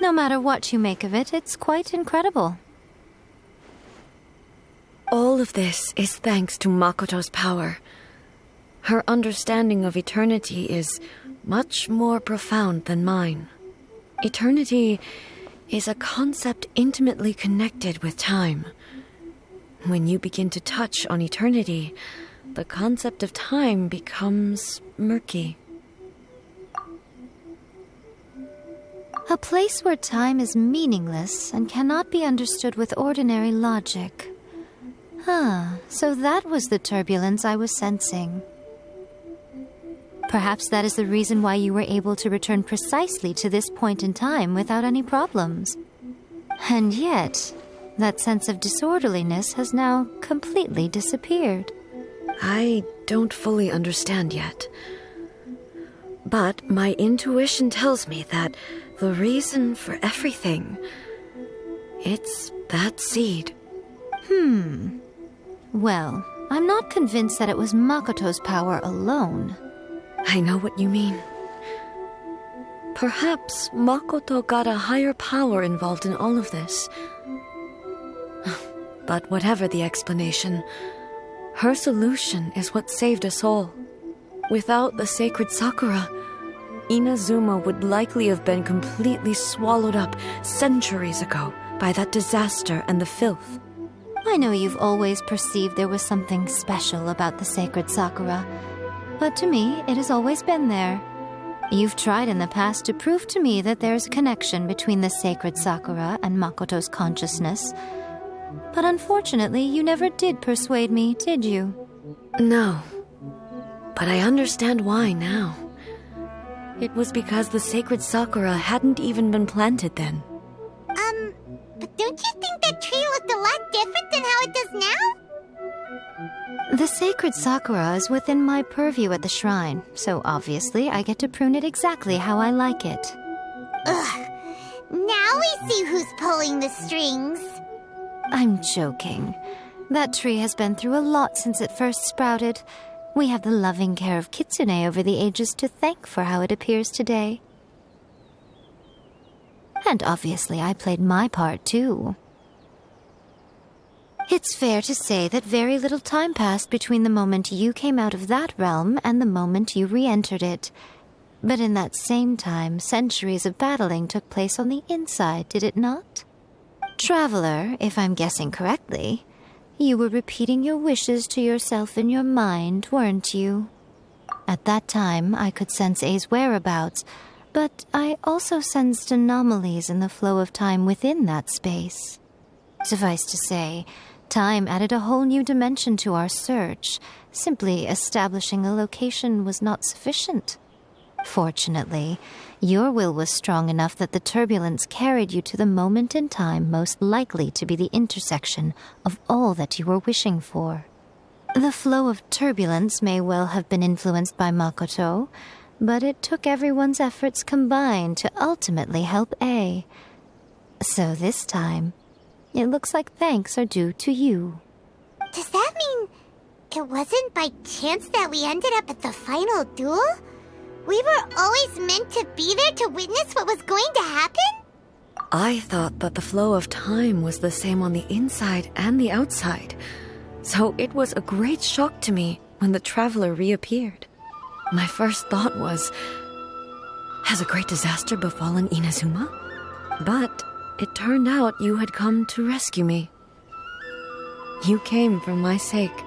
No matter what you make of it, it's quite incredible. All of this is thanks to Makoto's power. Her understanding of eternity is much more profound than mine. Eternity is a concept intimately connected with time. When you begin to touch on eternity, the concept of time becomes murky. A place where time is meaningless and cannot be understood with ordinary logic. So that was the turbulence I was sensing. Perhaps that is the reason why you were able to return precisely to this point in time without any problems. And yet, that sense of disorderliness has now completely disappeared. I don't fully understand yet. But my intuition tells me that the reason for everything, it's that seed. Well, I'm not convinced that it was Makoto's power alone. I know what you mean. Perhaps Makoto got a higher power involved in all of this. But whatever the explanation, her solution is what saved us all. Without the sacred sakura, Inazuma would likely have been completely swallowed up centuries ago. by that disaster and the filth. I know you've always perceived there was something special about the sacred Sakura, but to me, it has always been there. You've tried in the past to prove to me that there's a connection between the sacred Sakura and Makoto's consciousness, but unfortunately, you never did persuade me, did you? No, but I understand why now. It was because the sacred Sakura hadn't even been planted then. But don't you think that tree looked a lot different than how it does now? The sacred Sakura is within my purview at the shrine, so obviously I get to prune it exactly how I like it. Ugh. Now we see who's pulling the strings. I'm joking. That tree has been through a lot since it first sprouted. We have the loving care of Kitsune over the ages to thank for how it appears today. And obviously I played my part too. It's fair to say that very little time passed between the moment you came out of that realm and the moment you re-entered it. But in that same time, centuries of battling took place on the inside, did it not? Traveler, if I'm guessing correctly, you were repeating your wishes to yourself in your mind, weren't you? At that time, I could sense A's whereabouts, but I also sensed anomalies in the flow of time within that space. Suffice to say, time added a whole new dimension to our search. Simply establishing a location was not sufficient. Fortunately, your will was strong enough that the turbulence carried you to the moment in time most likely to be the intersection of all that you were wishing for. The flow of turbulence may well have been influenced by Makoto, but it took everyone's efforts combined to ultimately help A. So this time, it looks like thanks are due to you. Does that mean it wasn't by chance that we ended up at the final duel? We were always meant to be there to witness what was going to happen? I thought that the flow of time was the same on the inside and the outside, so it was a great shock to me when the traveler reappeared. My first thought was, has a great disaster befallen Inazuma? But it turned out you had come to rescue me. You came for my sake,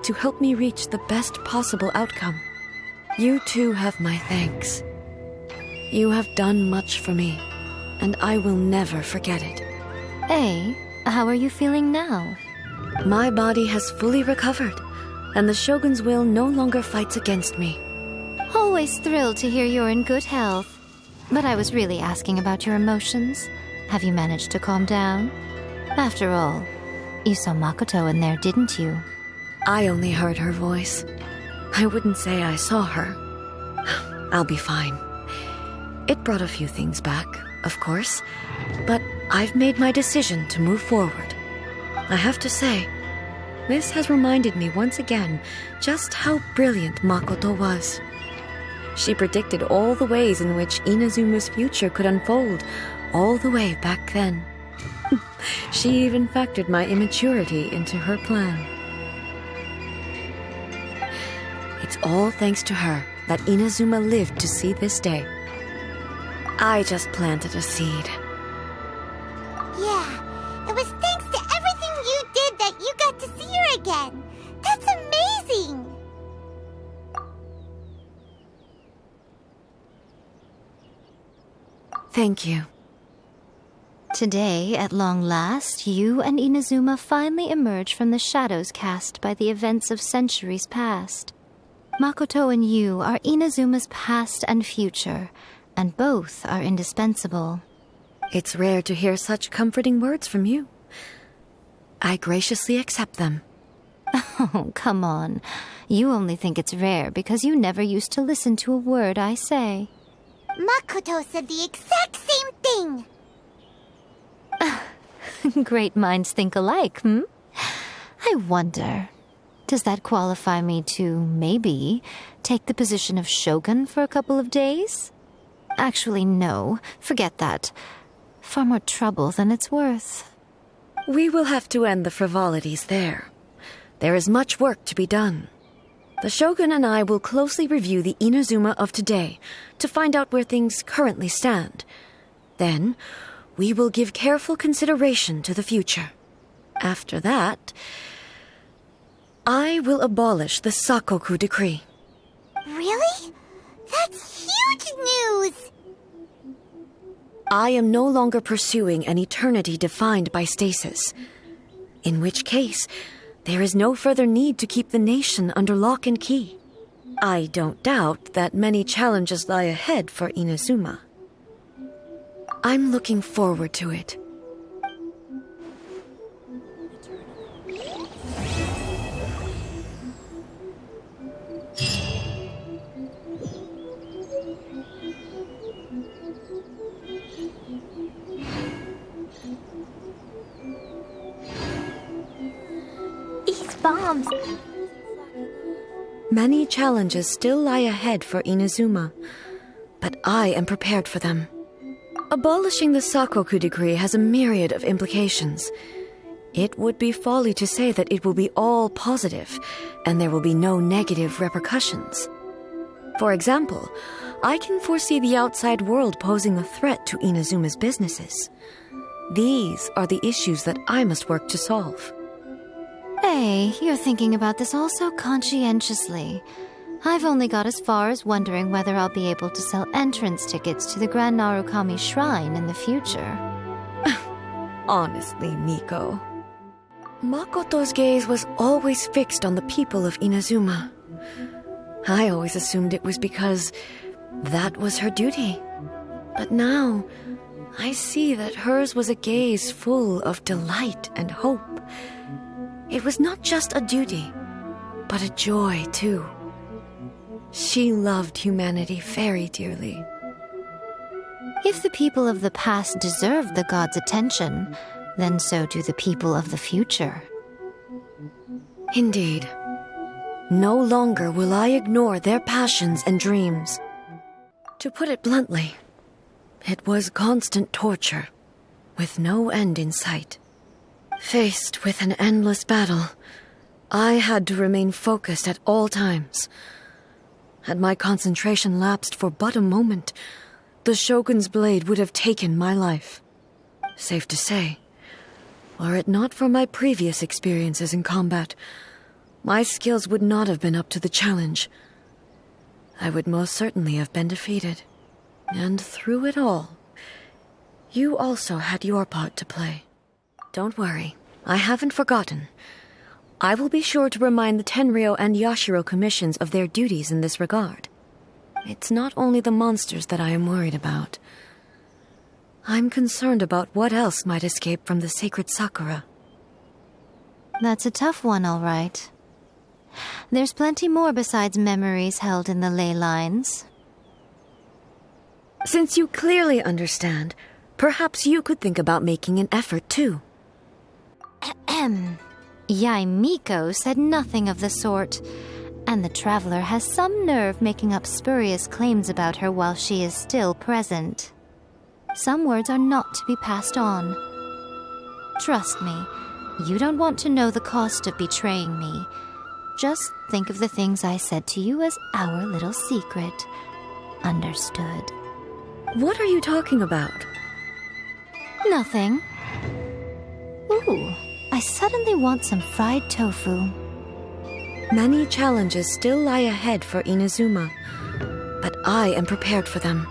to help me reach the best possible outcome. You too have my thanks. You have done much for me, and I will never forget it. A, how are you feeling now? My body has fully recovered, and the Shogun's will no longer fights against me. Always thrilled to hear you're in good health. But I was really asking about your emotions. Have you managed to calm down? After all, you saw Makoto in there, didn't you? I only heard her voice. I wouldn't say I saw her. I'll be fine. It brought a few things back, of course, but I've made my decision to move forward. I have to say, this has reminded me once again just how brilliant Makoto was. She predicted all the ways in which Inazuma's future could unfold, all the way back then. She even factored my immaturity into her plan. It's all thanks to her that Inazuma lived to see this day. I just planted a seed. Yeah, it was thanks to everything you did that you got to see her again. That's amazing! Thank you. Today, at long last, you and Inazuma finally emerge from the shadows cast by the events of centuries past. Makoto and you are Inazuma's past and future, and both are indispensable. It's rare to hear such comforting words from you. I graciously accept them. Oh, come on. You only think it's rare because you never used to listen to a word I say. Makoto said the exact same thing! Great minds think alike, hmm? I wonder, does that qualify me to, maybe, take the position of Shogun for a couple of days? Actually, no. Forget that. Far more trouble than it's worth. We will have to end the frivolities there. There is much work to be done. The Shogun and I will closely review the Inazuma of today to find out where things currently stand. Then, we will give careful consideration to the future. After that, I will abolish the Sakoku decree. Really? That's huge news! I am no longer pursuing an eternity defined by stasis. In which case, there is no further need to keep the nation under lock and key. I don't doubt that many challenges lie ahead for Inazuma. I'm looking forward to it. These bombs. Many challenges still lie ahead for Inazuma, but I am prepared for them. Abolishing the Sakoku decree has a myriad of implications. It would be folly to say that it will be all positive, and there will be no negative repercussions. For example, I can foresee the outside world posing a threat to Inazuma's businesses. These are the issues that I must work to solve. Hey, you're thinking about this all so conscientiously. I've only got as far as wondering whether I'll be able to sell entrance tickets to the Grand Narukami Shrine in the future. Honestly, Miko, Makoto's gaze was always fixed on the people of Inazuma. I always assumed it was because that was her duty. But now, I see that hers was a gaze full of delight and hope. It was not just a duty, but a joy, too. She loved humanity very dearly. If the people of the past deserve the god's attention, then so do the people of the future. Indeed. No longer will I ignore their passions and dreams. To put it bluntly, it was constant torture, with no end in sight. Faced with an endless battle, I had to remain focused at all times. Had my concentration lapsed for but a moment, the Shogun's blade would have taken my life. Safe to say, were it not for my previous experiences in combat, my skills would not have been up to the challenge. I would most certainly have been defeated. And through it all, you also had your part to play. Don't worry, I haven't forgotten. I will be sure to remind the Tenryou and Yashiro commissions of their duties in this regard. It's not only the monsters that I am worried about. I'm concerned about what else might escape from the sacred Sakura. That's a tough one, all right. There's plenty more besides memories held in the ley lines. Since you clearly understand, perhaps you could think about making an effort, too. Yai Miko said nothing of the sort, and the traveler has some nerve making up spurious claims about her while she is still present. Some words are not to be passed on. Trust me, you don't want to know the cost of betraying me. Just think of the things I said to you as our little secret. Understood? What are you talking about? Nothing. Ooh, I suddenly want some fried tofu. Many challenges still lie ahead for Inazuma, but I am prepared for them.